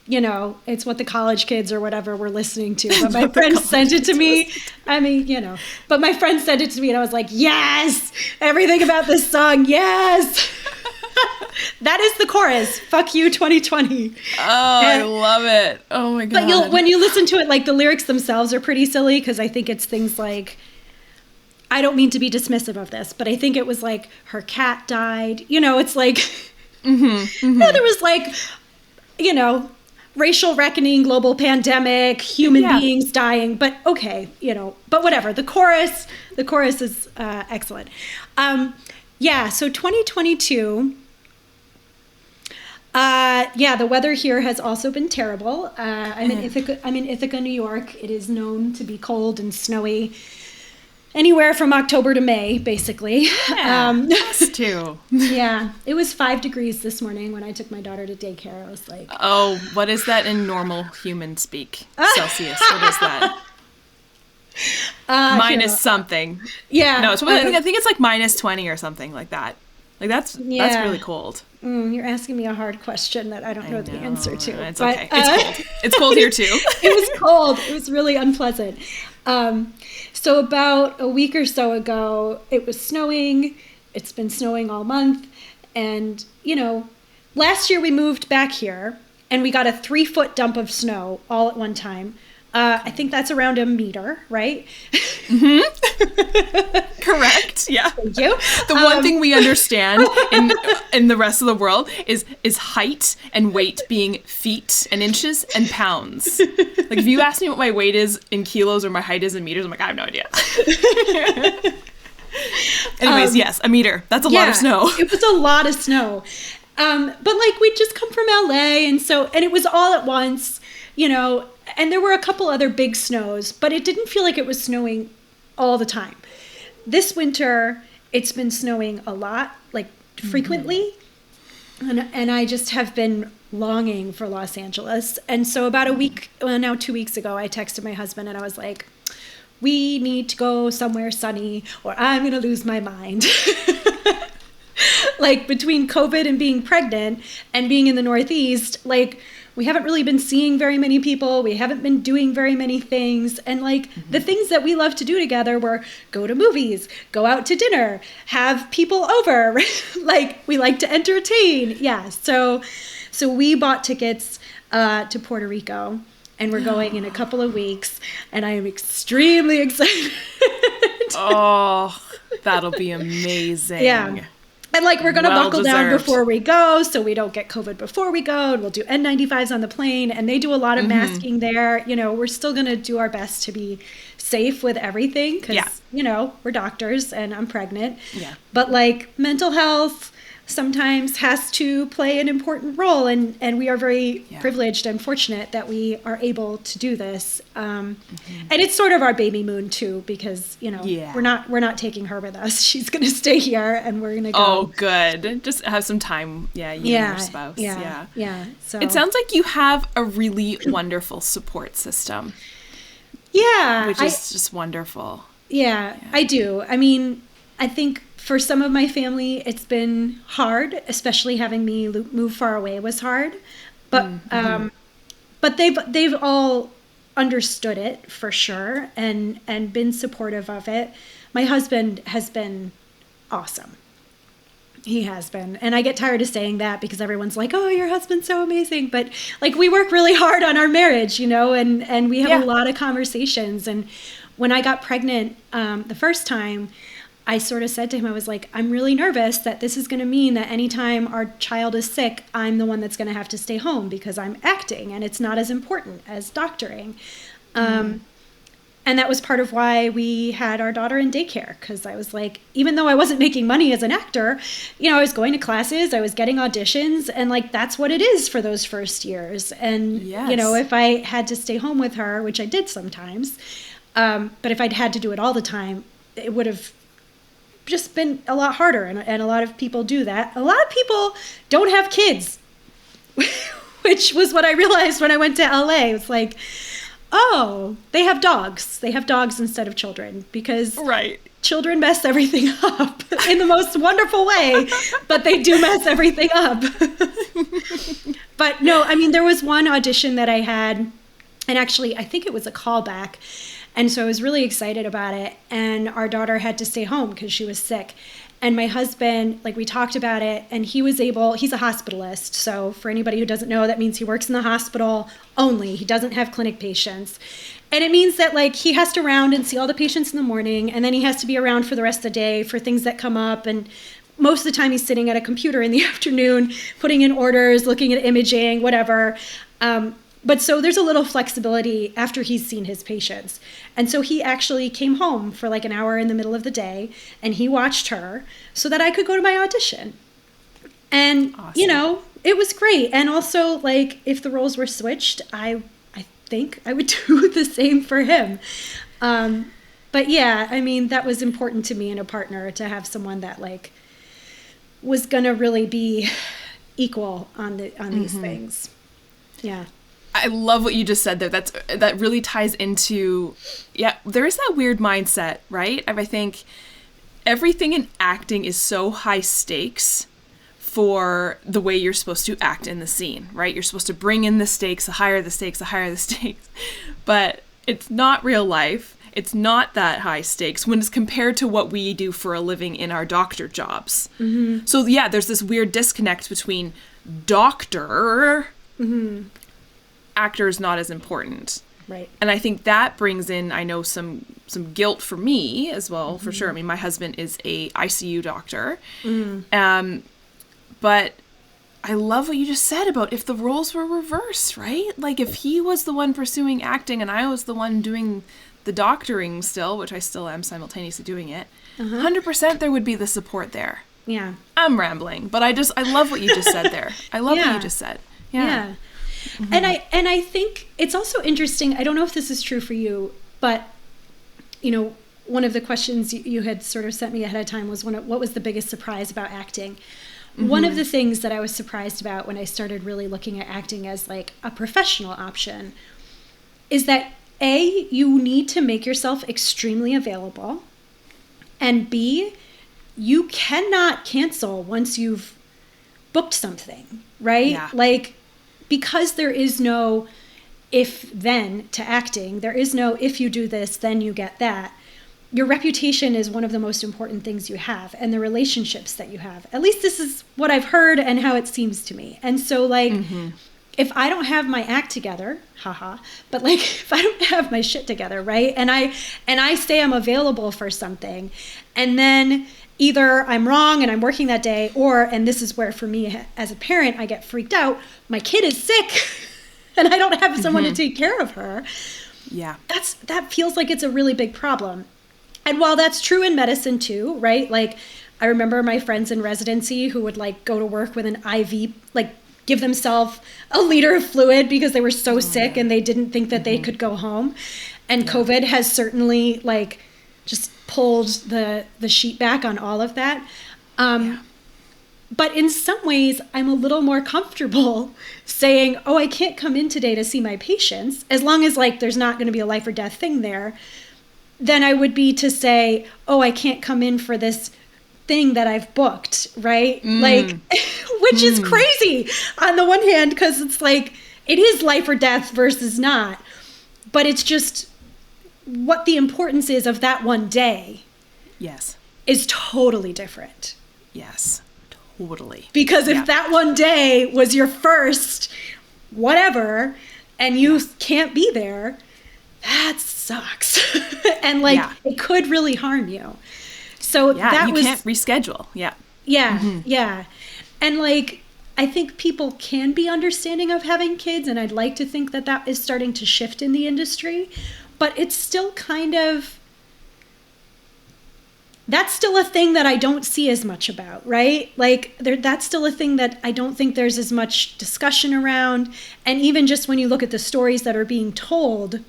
it's what the college kids or whatever were listening to. But my friend sent it to me. But my friend sent it to me and I was like, yes, everything about this song, yes. That is the chorus. Fuck you, 2020. Oh, I love it. Oh my God. But when you listen to it, like the lyrics themselves are pretty silly because I think it's things like, I don't mean to be dismissive of this, but I think it was like her cat died. It's like, there was like, racial reckoning, global pandemic, human beings dying, but okay, but whatever. The chorus is excellent. So 2022, the weather here has also been terrible. I'm in Ithaca, New York. It is known to be cold and snowy. Anywhere from October to May, basically. Yeah, us too. Yeah, it was 5 degrees this morning when I took my daughter to daycare. I was like, oh, what is that in normal human speak? Celsius, what is that? Minus something. Yeah. No, I think it's like minus 20 or something like that. Like that's really cold. You're asking me a hard question that I don't know the answer to. It's okay. It's cold. It's cold here too. It was cold. It was really unpleasant. So about a week or so ago, it was snowing. It's been snowing all month. And, last year we moved back here and we got a 3-foot dump of snow all at one time. I think that's around 1 meter, right? Mm-hmm. Correct. Yeah. Thank you. The one thing we understand in the rest of the world is height and weight being feet and inches and pounds. Like if you ask me what my weight is in kilos or my height is in meters, I'm like, I have no idea. Anyways, yes, 1 meter. That's a lot of snow. It was a lot of snow. But like we'd just come from LA and it was all at once, and there were a couple other big snows, but it didn't feel like it was snowing all the time. This winter, it's been snowing a lot, like frequently. Mm-hmm. And I just have been longing for Los Angeles. And so about 2 weeks ago, I texted my husband and I was like, we need to go somewhere sunny or I'm going to lose my mind. Like between COVID and being pregnant and being in the Northeast, like we haven't really been seeing very many people. We haven't been doing very many things. And like the things that we love to do together were go to movies, go out to dinner, have people over. Like we like to entertain. Yeah. So we bought tickets to Puerto Rico and we're going in a couple of weeks and I am extremely excited. Oh, that'll be amazing. Yeah. And like we're going to buckle down before we go so we don't get COVID before we go. And we'll do N95s on the plane. And they do a lot of masking there. We're still going to do our best to be safe with everything because, we're doctors and I'm pregnant. Yeah. But like mental health sometimes has to play an important role. And we are very privileged and fortunate that we are able to do this. And it's sort of our baby moon too, because, we're not taking her with us. She's going to stay here and we're going to go. Oh, good. Just have some time. Yeah. You and your spouse. Yeah. So it sounds like you have a really wonderful support system. Yeah. Which is just wonderful. Yeah, I do. I mean, I think for some of my family, it's been hard, especially having me move far away was hard. But but they've all understood it for sure and been supportive of it. My husband has been awesome. He has been. And I get tired of saying that because everyone's like, oh, your husband's so amazing. But like we work really hard on our marriage, and we have a lot of conversations. And when I got pregnant the first time, I sort of said to him, I was like, I'm really nervous that this is going to mean that anytime our child is sick, I'm the one that's going to have to stay home because I'm acting and it's not as important as doctoring. And that was part of why we had our daughter in daycare, because I was like, even though I wasn't making money as an actor, I was going to classes, I was getting auditions, and like that's what it is for those first years. And, if I had to stay home with her, which I did sometimes, but if I'd had to do it all the time, it would have just been a lot harder, and a lot of people do that. A lot of people don't have kids, which was what I realized when I went to LA. It's like, oh, they have dogs. They have dogs instead of children because children mess everything up in the most wonderful way, but they do mess everything up. But no, I mean, there was one audition that I had, and actually I think it was a callback. And so I was really excited about it. And our daughter had to stay home because she was sick. And my husband, like we talked about it, and he's a hospitalist. So for anybody who doesn't know, that means he works in the hospital only. He doesn't have clinic patients. And it means that like he has to round and see all the patients in the morning. And then he has to be around for the rest of the day for things that come up. And most of the time he's sitting at a computer in the afternoon, putting in orders, looking at imaging, whatever. But so there's a little flexibility after he's seen his patients. And so he actually came home for like an hour in the middle of the day and he watched her so that I could go to my audition. And, awesome. It was great. And also like if the roles were switched, I think I would do the same for him. But yeah, I mean, that was important to me in a partner, to have someone that like was going to really be equal on these things. Yeah. I love what you just said there. That really ties into, there is that weird mindset, right? I think everything in acting is so high stakes for the way you're supposed to act in the scene, right? You're supposed to bring in the stakes, the higher the stakes, the higher the stakes. But it's not real life. It's not that high stakes when it's compared to what we do for a living in our doctor jobs. Mm-hmm. So there's this weird disconnect between doctor, actor is not as important. Right. And I think that brings in, I know, some guilt for me as well, for sure. I mean, my husband is a ICU doctor. But I love what you just said about if the roles were reversed, right? Like if he was the one pursuing acting and I was the one doing the doctoring still, which I still am simultaneously doing it, 100% there would be the support there. Yeah. I'm rambling, but I love what you just said there. I love what you just said. Yeah. Mm-hmm. And I think it's also interesting. I don't know if this is true for you, but one of the questions you had sort of sent me ahead of time was what was the biggest surprise about acting? Mm-hmm. One of the things that I was surprised about when I started really looking at acting as like a professional option is that A, you need to make yourself extremely available, and B, you cannot cancel once you've booked something, right? Yeah. Like, because there is no if then to acting, there is no if you do this, then you get that. Your reputation is one of the most important things you have, and the relationships that you have. At least this is what I've heard and how it seems to me. And so like, if I don't have my act together, but like if I don't have my shit together, right? And I say I'm available for something, and then either I'm wrong and I'm working that day, or, and this is where for me as a parent, I get freaked out, my kid is sick and I don't have someone to take care of her. Yeah. That feels like it's a really big problem. And while that's true in medicine too, right? Like I remember my friends in residency who would like go to work with an IV, like give themselves a liter of fluid because they were so sick and they didn't think that they could go home. And COVID has certainly like just pulled the sheet back on all of that. But in some ways, I'm a little more comfortable saying, oh, I can't come in today to see my patients, as long as like there's not going to be a life or death thing there, than I would be to say, oh, I can't come in for this thing that I've booked, right? Like, which is crazy on the one hand, because it's like, it is life or death versus not. But it's just what the importance is of that one day. Yes. Is totally different. Yes, totally. Because if that one day was your first whatever, and you can't be there, that sucks. And like, it could really harm you. So that was, can't reschedule. Yeah. Yeah. And like, I think people can be understanding of having kids, and I'd like to think that that is starting to shift in the industry, but it's still kind of, that's still a thing that I don't see as much about, right? Like that's still a thing that I don't think there's as much discussion around. And even just when you look at the stories that are being told,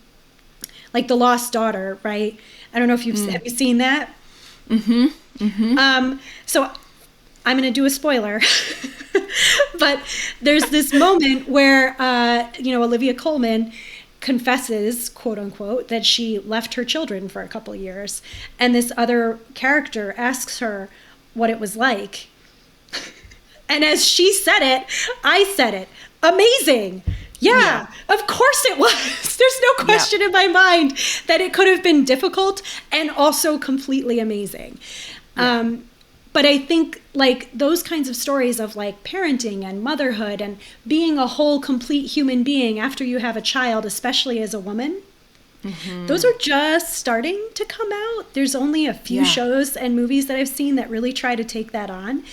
like The Lost Daughter, right? I don't know if have you seen that? So I'm going to do a spoiler, but there's this moment where, Olivia Colman confesses, quote unquote, that she left her children for a couple of years. And this other character asks her what it was like. And as she said it, I said it. Amazing. Yeah, of course it was. There's no question in my mind that it could have been difficult and also completely amazing. But I think like those kinds of stories of like parenting and motherhood and being a whole complete human being after you have a child, especially as a woman, those are just starting to come out. There's only a few shows and movies that I've seen that really try to take that on.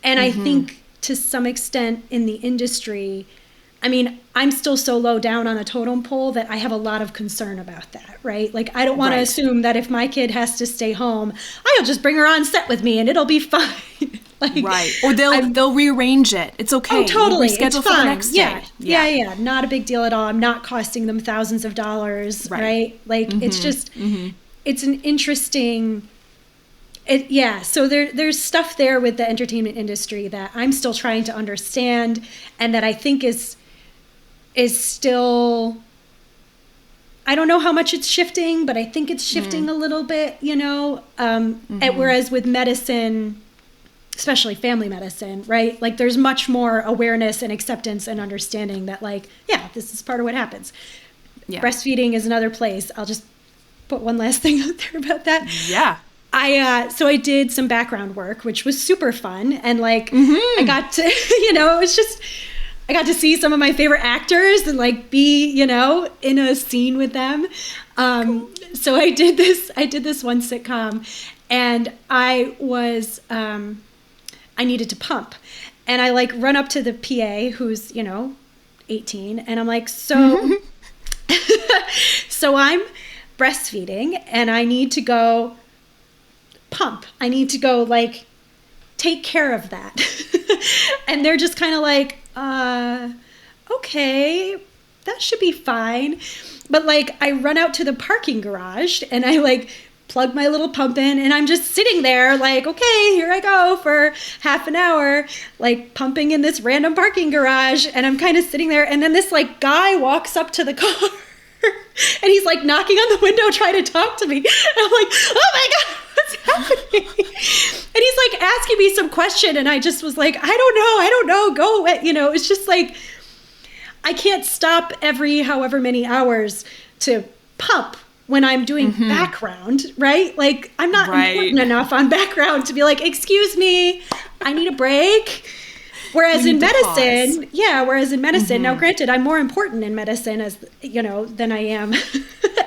And I think to some extent in the industry, I mean, I'm still so low down on the totem pole that I have a lot of concern about that, right? Like, I don't want to assume that if my kid has to stay home, I'll just bring her on set with me and it'll be fine. Like, or they'll rearrange it. It's okay. Oh, totally. We'll reschedule for the next day. Yeah. Not a big deal at all. I'm not costing them thousands of dollars, right? Like, it's just, it's an interesting... So there's stuff there with the entertainment industry that I'm still trying to understand, and that I think is is still, I don't know how much it's shifting, but I think it's shifting a little bit, you know, and whereas with medicine, especially family medicine, right? Like there's much more awareness and acceptance and understanding that like, yeah, this is part of what happens. Yeah. Breastfeeding is another place. I'll just put one last thing out there about that. Yeah. So I did some background work, which was super fun. And like, I got to, you know, it was just, I got to see some of my favorite actors and like be, you know, in a scene with them. So I did this one sitcom, and I was, I needed to pump, and I like run up to the PA who's, you know, 18, and I'm like, so, so I'm breastfeeding and I need to go pump. I need to go like take care of that. And they're just kind of like, okay, that should be fine. But like I run out to the parking garage and I like plug my little pump in, and I'm just sitting there like, okay, here I go for half an hour, like pumping in this random parking garage. And I'm kind of sitting there, and then this like guy walks up to the car and he's like knocking on the window trying to talk to me. And I'm like, oh my God, what's happening? And he's like asking me some question, and I just was like, I don't know, go away. You know, it's just like, I can't stop every however many hours to pump when I'm doing background, right? Like I'm not important enough on background to be like, excuse me, I need a break. Whereas in medicine, now granted, I'm more important in medicine as, you know, than I am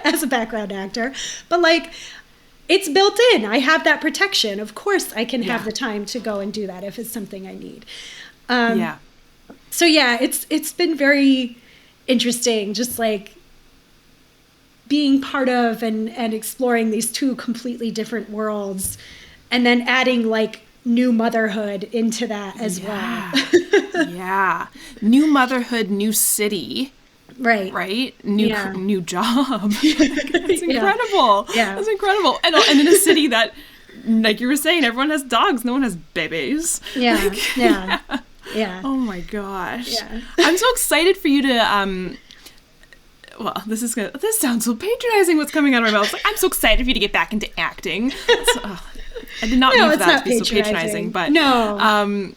as a background actor, but like it's built in. I have that protection. Of course I can have the time to go and do that if it's something I need. So yeah, it's been very interesting, just like being part of and exploring these two completely different worlds, and then adding like new motherhood into that as well. Yeah. New motherhood, new city. Right. New job. That's incredible. Yeah. That's incredible. And in a city that, like you were saying, everyone has dogs, no one has babies. Yeah. Yeah. Oh my gosh. Yeah. I'm so excited for you to well, this sounds so patronizing what's coming out of my mouth. Like, I'm so excited for you to get back into acting. I did not mean for that to be so patronizing, but no.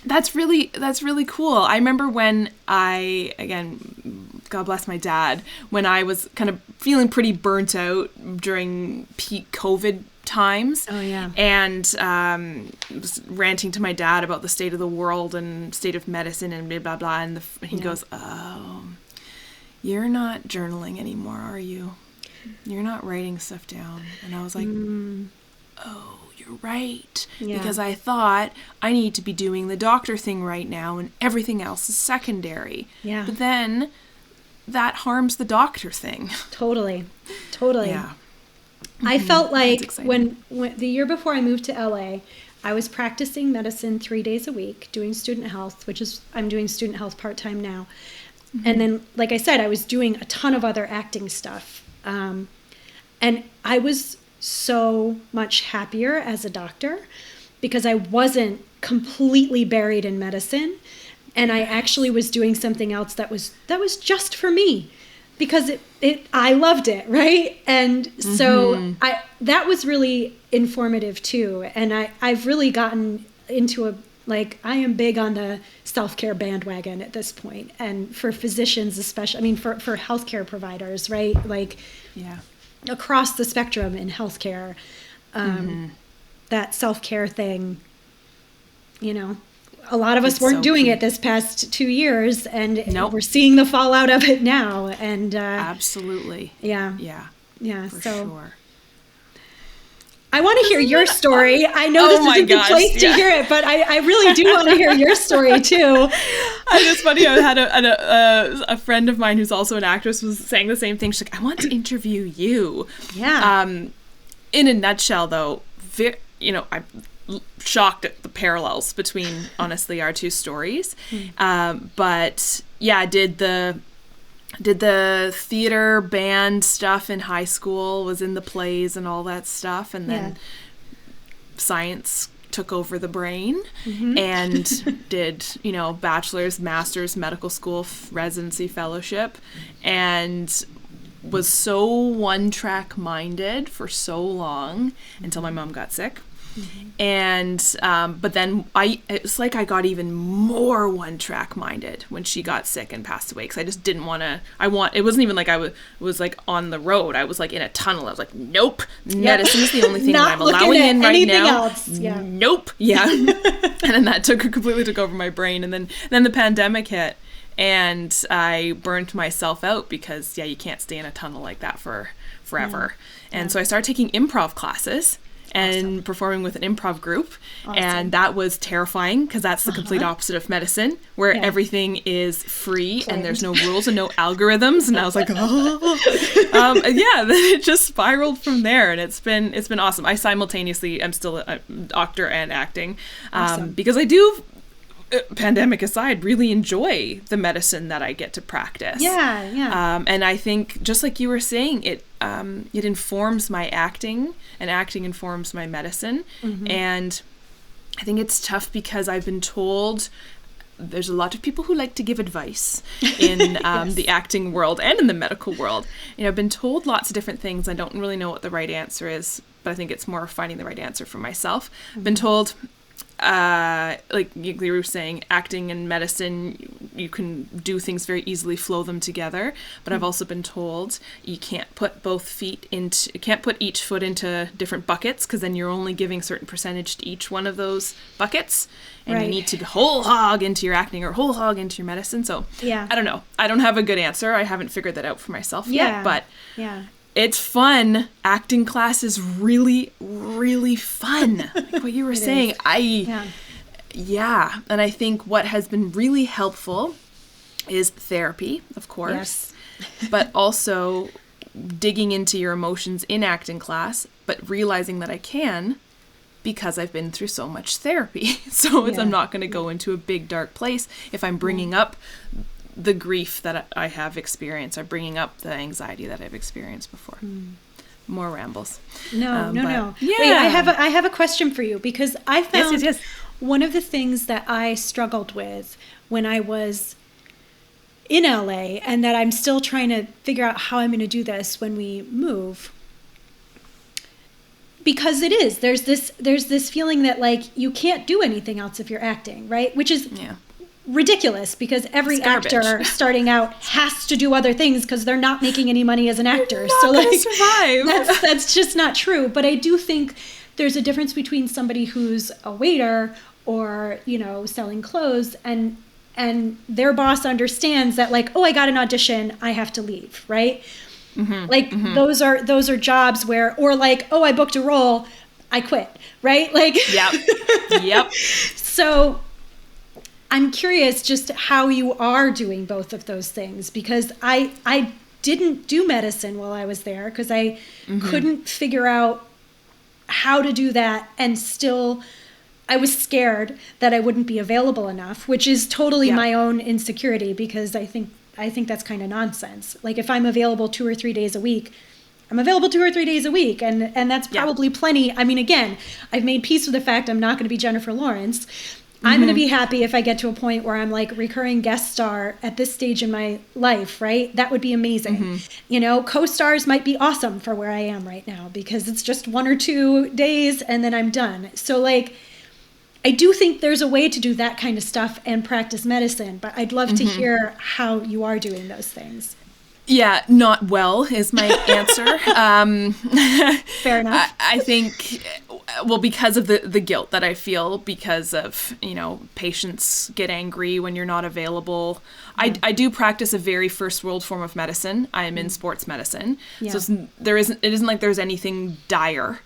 That's really cool. I remember when God bless my dad, when I was kind of feeling pretty burnt out during peak COVID times. Oh yeah. And was ranting to my dad about the state of the world and state of medicine and blah blah blah, and he goes, "Oh, you're not journaling anymore, are you? You're not writing stuff down." And I was like, "Oh, you're right." Yeah. Because I thought I need to be doing the doctor thing right now and everything else is secondary. Yeah. But then that harms the doctor thing. Totally. Yeah. I felt like when the year before I moved to LA, I was practicing medicine 3 days a week, doing student health, I'm doing student health part-time now. And then, like I said, I was doing a ton of other acting stuff. And I was so much happier as a doctor because I wasn't completely buried in medicine. And I actually was doing something else that was just for me because I loved it, right? And so that was really informative too. And I've really gotten into I am big on the self-care bandwagon at this point. And for physicians especially, I mean, for healthcare providers, right? Like across the spectrum in healthcare, that self-care thing, you know, a lot of us weren't doing it this past 2 years, and we're seeing the fallout of it now. And absolutely. Yeah. For sure. I want to hear your story. I know this is a good place to hear it, but I really do want to hear your story too. It's funny. I had a friend of mine who's also an actress was saying the same thing. She's like, "I want to interview you." Yeah. In a nutshell, though, I'm shocked at the parallels between honestly our two stories. But yeah, did the theater band stuff in high school, was in the plays and all that stuff, and then science took over the brain and did, bachelor's, master's, medical school, residency, fellowship, and was so one-track minded for so long until my mom got sick. And but then it's like I got even more one-track minded when she got sick and passed away, because I just didn't want to. It wasn't even like I was like on the road. I was like in a tunnel. I was like, nope, medicine is the only thing that I'm allowing in right now. Else. Yeah. Nope. Yeah. And then that completely took over my brain. And then the pandemic hit, and I burnt myself out because you can't stay in a tunnel like that for forever. And so I started taking improv classes and performing with an improv group. And that was terrifying, because that's the complete opposite of medicine, where everything is free and there's no rules and no algorithms. And I was like, then it just spiraled from there, and it's been awesome. I simultaneously am still a doctor and acting, because I do, pandemic aside, really enjoy the medicine that I get to practice. And I think, just like you were saying, it informs my acting, and acting informs my medicine. And I think it's tough because I've been told there's a lot of people who like to give advice in the acting world and in the medical world. I've been told lots of different things. I don't really know what the right answer is, but I think it's more finding the right answer for myself. I've been told, like you were saying, acting and medicine, you can do things very easily, flow them together. But I've also been told you can't put each foot into different buckets, because then you're only giving a certain percentage to each one of those buckets. And you need to whole hog into your acting or whole hog into your medicine. So I don't know. I don't have a good answer. I haven't figured that out for myself yet. But it's fun. Acting class is really, really fun. Like what you were saying. And I think what has been really helpful is therapy, of course, but also digging into your emotions in acting class, but realizing that I can, because I've been through so much therapy. So I'm not going to go into a big dark place if I'm bringing up the grief that I have experienced. I'm bringing up the anxiety that I've experienced before. More rambles. No. Yeah. Wait, I have a question for you, because I found one of the things that I struggled with when I was in LA, and that I'm still trying to figure out how I'm going to do this when we move. Because there's this feeling that, like, you can't do anything else if you're acting, right? Which is ridiculous, because every actor starting out has to do other things because they're not making any money as an actor. So like, survive. That's just not true. But I do think there's a difference between somebody who's a waiter or, selling clothes, and their boss understands that, like, oh, I got an audition, I have to leave, right? Those are jobs where, or like, oh, I booked a role, I quit, right? Like, yep. So I'm curious just how you are doing both of those things, because I didn't do medicine while I was there, because I couldn't figure out how to do that, and still I was scared that I wouldn't be available enough, which is totally my own insecurity, because I think that's kind of nonsense. Like, if I'm available 2 or 3 days a week, I'm available 2 or 3 days a week, and that's probably plenty. I mean, again, I've made peace with the fact I'm not going to be Jennifer Lawrence. I'm going to be happy if I get to a point where I'm like recurring guest star at this stage in my life, right? That would be amazing. Co-stars might be awesome for where I am right now, because it's just 1 or 2 days and then I'm done. So, like, I do think there's a way to do that kind of stuff and practice medicine, but I'd love to hear how you are doing those things. Yeah, not well is my answer. Fair enough. I think, well, because of the guilt that I feel, because of, patients get angry when you're not available. I do practice a very first world form of medicine. I am in sports medicine. So it isn't like there's anything dire,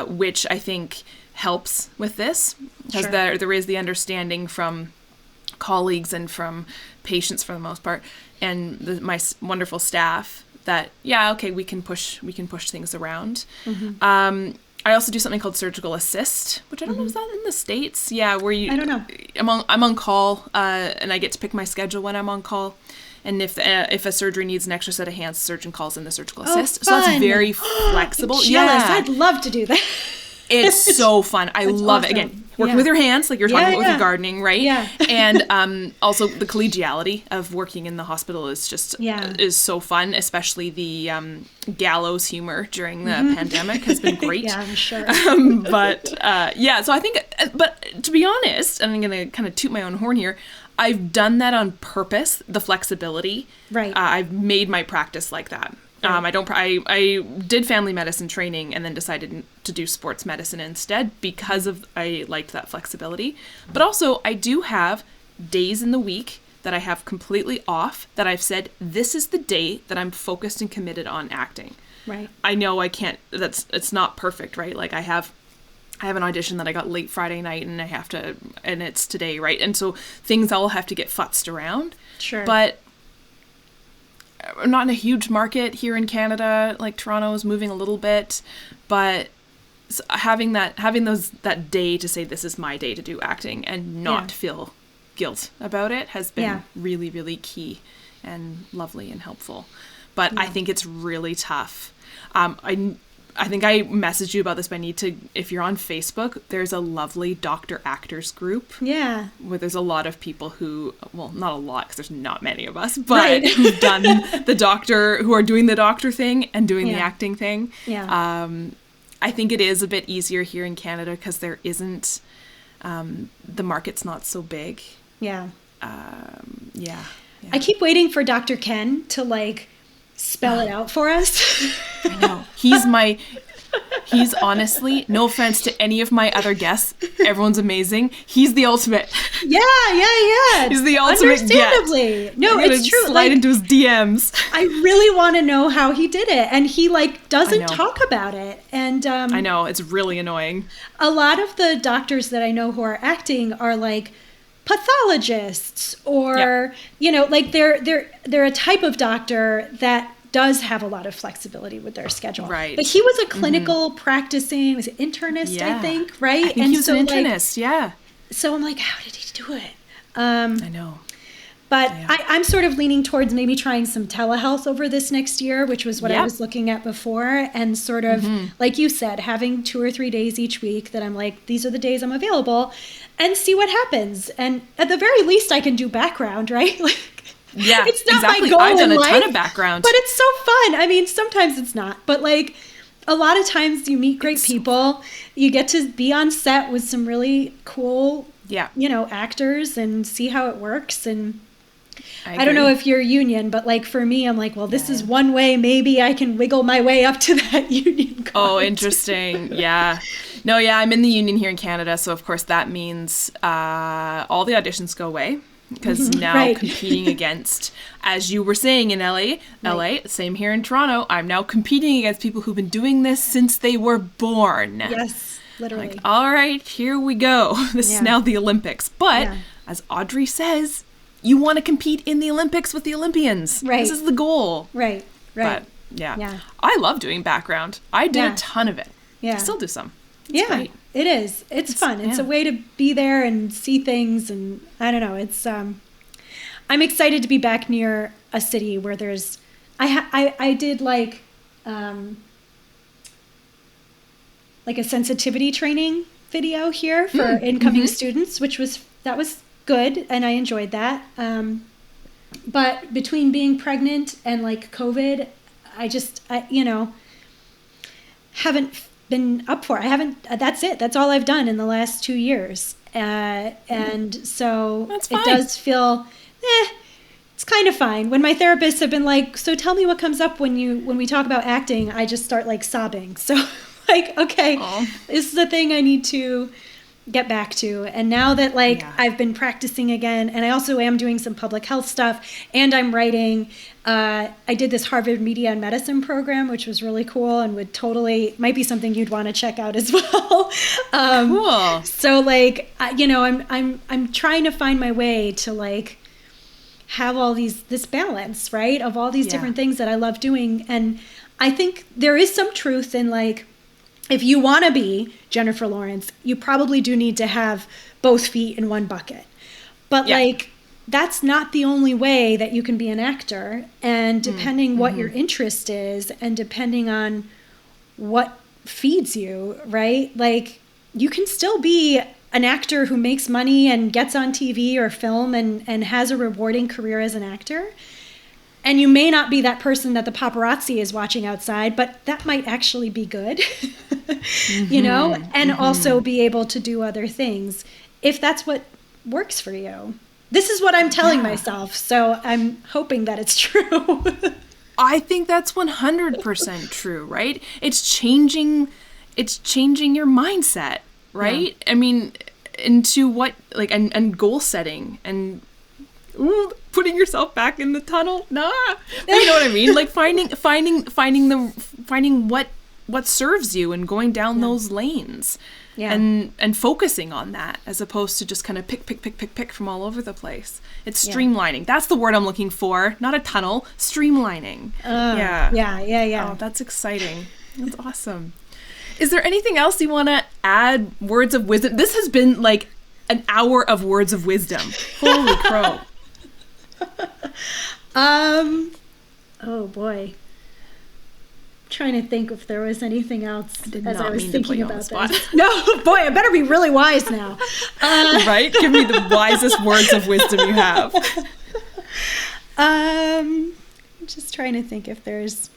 which I think helps with this, because there is the understanding from colleagues and from patients for the most part, and my wonderful staff that we can push things around. I also do something called surgical assist, which I don't know, is that in the States? Yeah, where I don't know. I'm on call, and I get to pick my schedule when I'm on call. And if a surgery needs an extra set of hands, the surgeon calls in the surgical assist. Fun. So that's very flexible. Jealous. I'd love to do that. It's so fun. I love it. Again, working with your hands, like you're talking about with your gardening, right? Yeah. And also the collegiality of working in the hospital is just is so fun, especially the gallows humor during the pandemic has been great. Yeah, I'm sure. So I think, but to be honest, and I'm going to kind of toot my own horn here, I've done that on purpose, the flexibility. Right. I've made my practice like that. I did family medicine training and then decided to do sports medicine instead because I liked that flexibility. But also I do have days in the week that I have completely off that I've said, this is the day that I'm focused and committed on acting. Right. I know I can't, it's not perfect, right? Like I have an audition that I got late Friday night and and it's today, right? And so things all have to get futzed around. Sure. But I'm not in a huge market here in Canada. Like Toronto is moving a little bit, but having that day to say this is my day to do acting and not feel guilt about it has been really, really key and lovely and helpful. But I think it's really tough. I think I messaged you about this, but I need to, if you're on Facebook, there's a lovely doctor actors group. Yeah. Where there's a lot of people who, well, not a lot because there's not many of us, but who've done who are doing the doctor thing and doing the acting thing. Yeah. I think it is a bit easier here in Canada because there isn't, the market's not so big. Yeah. I keep waiting for Dr. Ken to spell it out for us. I know. He's honestly, no offense to any of my other guests, everyone's amazing. He's the ultimate. Yeah. He's the ultimate Understandably. Get. No, it's true. Slide into his DMs. I really want to know how he did it. And he doesn't talk about it. And I know, it's really annoying. A lot of the doctors that I know who are acting are pathologists or they're a type of doctor that does have a lot of flexibility with their schedule. Right. But he was a clinical practicing, was an internist, I think, right? I think he was an internist, So I'm how did he do it? I know. But I'm sort of leaning towards maybe trying some telehealth over this next year, which was what I was looking at before. And sort of, like you said, having 2 or 3 days each week that I'm these are the days I'm available and see what happens. And at the very least, I can do background, right? It's not my goal I've done in a ton life, of background. But it's so fun. I mean, sometimes it's not. But a lot of times you meet great people. You get to be on set with some really cool, actors and see how it works. And I don't know if you're union, but for me, I'm this is one way maybe I can wiggle my way up to that union card. Oh, interesting. Yeah. No, I'm in the union here in Canada. So, of course, that means all the auditions go away. Because now competing against, as you were saying in LA, same here in Toronto, I'm now competing against people who've been doing this since they were born. Yes, literally. All right, here we go. This is now the Olympics. But as Audrey says, you want to compete in the Olympics with the Olympians. Right. This is the goal. Right. But I love doing background. I did a ton of it. Yeah. I still do some. It's great. It is. It's fun. It's a way to be there and see things. And I don't know. It's, I'm excited to be back near a city where there's, I did a sensitivity training video here for incoming students, that was good. And I enjoyed that. But between being pregnant and COVID, I haven't been up for. That's it. That's all I've done in the last 2 years. And so it does feel, it's kind of fine. When my therapists have been so tell me what comes up when we talk about acting, I just start sobbing. So okay, this is the thing I need to get back to. And now that I've been practicing again, and I also am doing some public health stuff, and I'm writing. I did this Harvard Media and Medicine program, which was really cool and might be something you'd want to check out as well. Cool. So I'm trying to find my way to have all this balance, right, of all these different things that I love doing. And I think there is some truth in if you want to be Jennifer Lawrence, you probably do need to have both feet in one bucket. But that's not the only way that you can be an actor. And depending what your interest is, and depending on what feeds you, right? Like, you can still be an actor who makes money and gets on TV or film and has a rewarding career as an actor. And you may not be that person that the paparazzi is watching outside, but that might actually be good, you know, and also be able to do other things if that's what works for you. This is what I'm telling myself, so I'm hoping that it's true. I think that's 100% true, right? It's changing your mindset, right? Yeah. I mean, into what, like, and goal setting and putting yourself back in the tunnel. Nah. You know what I mean? Like finding what serves you and going down those lanes. Yeah. And focusing on that as opposed to just kind of pick from all over the place. It's streamlining. That's the word I'm looking for. Not a tunnel. Streamlining. Yeah. Oh, that's exciting. That's awesome. Is there anything else you want to add? Words of wisdom. This has been like an hour of words of wisdom. Holy crow. Oh boy. Trying to think if there was anything else as I was thinking about this. No, boy, I better be really wise now. Right? Give me the wisest words of wisdom you have. I'm just trying to think if there's.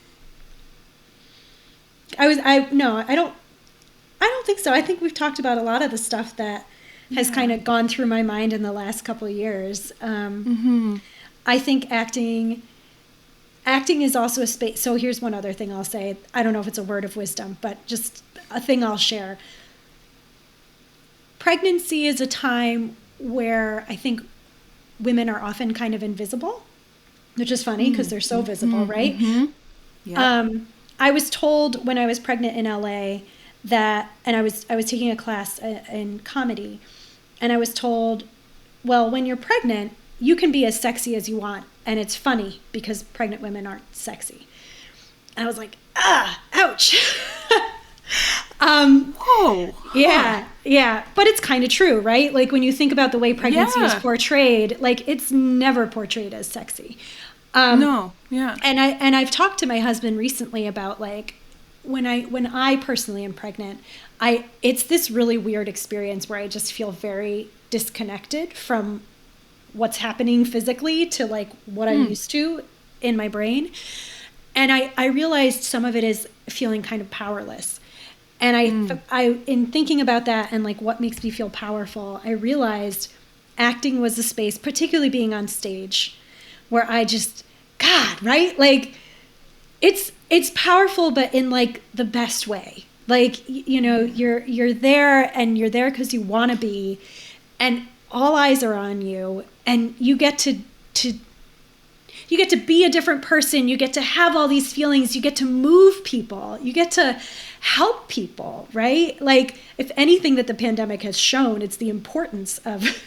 I don't think so. I think we've talked about a lot of the stuff that has kind of gone through my mind in the last couple of years. I think acting is also a space. So here's one other thing I'll say. I don't know if it's a word of wisdom, but just a thing I'll share. Pregnancy is a time where I think women are often kind of invisible, which is funny because they're so visible, right? Yeah. I was told when I was pregnant in LA that, and I was taking a class in comedy, and I was told, well, when you're pregnant, you can be as sexy as you want. And it's funny because pregnant women aren't sexy. And I was like, ouch. Whoa. Yeah. But it's kind of true, right? Like when you think about the way pregnancy is portrayed, like it's never portrayed as sexy. No. Yeah. And I've talked to my husband recently about like when I personally am pregnant, it's this really weird experience where I just feel very disconnected from what's happening physically to like what I'm used to in my brain. And I realized some of it is feeling kind of powerless. And I in thinking about that and like what makes me feel powerful, I realized acting was a space, particularly being on stage, where I just, God, right? Like it's powerful, but in like the best way. Like, you know, you're there and you're there because you want to be, and all eyes are on you, and you get to be a different person. You get to have all these feelings. You get to move people. You get to help people, right? Like, if anything that the pandemic has shown, it's the importance of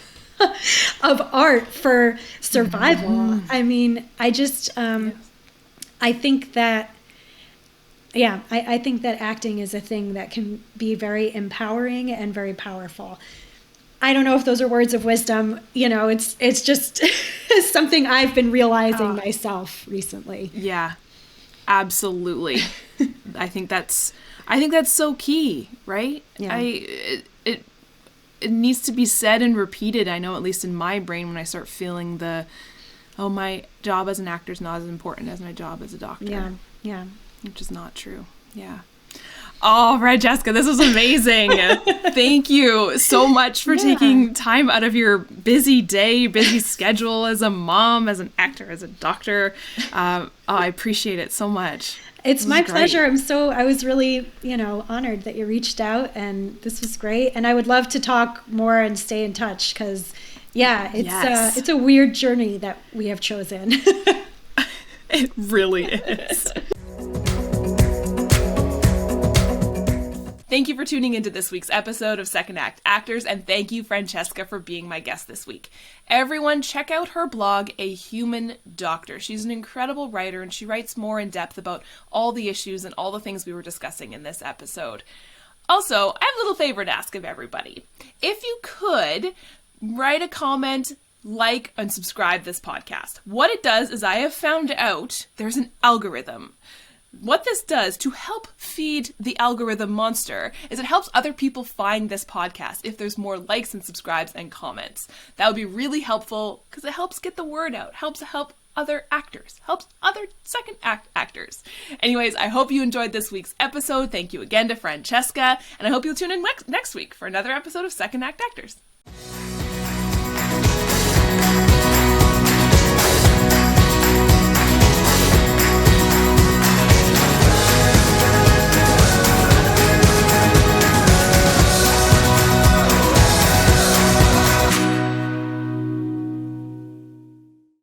art for survival. I mean, I just I think that I think that acting is a thing that can be very empowering and very powerful. I don't know if those are words of wisdom. You know, it's just something I've been realizing myself recently. Yeah, absolutely. I think that's so key, right? Yeah. It needs to be said and repeated. I know, at least in my brain, when I start feeling my job as an actor is not as important as my job as a doctor. Yeah. Which is not true. Yeah. Oh, Francesca, this was amazing. Thank you so much for taking time out of your busy day, busy schedule as a mom, as an actor, as a doctor. I appreciate it so much. It's my pleasure. I was really, honored that you reached out, and this was great. And I would love to talk more and stay in touch because, it's a weird journey that we have chosen. It really is. Thank you for tuning into this week's episode of Second Act Actors, and thank you, Francesca, for being my guest this week. Everyone, check out her blog, A Human Doctor. She's an incredible writer, and she writes more in depth about all the issues and all the things we were discussing in this episode. Also, I have a little favor to ask of everybody. If you could, write a comment, like, and subscribe this podcast. What it does is I have found out there's an algorithm What this does to help feed the algorithm monster is it helps other people find this podcast if there's more likes and subscribes and comments. That would be really helpful because it helps get the word out, helps other actors, helps other second act actors. Anyways, I hope you enjoyed this week's episode. Thank you again to Francesca, and I hope you'll tune in next week for another episode of Second Act Actors.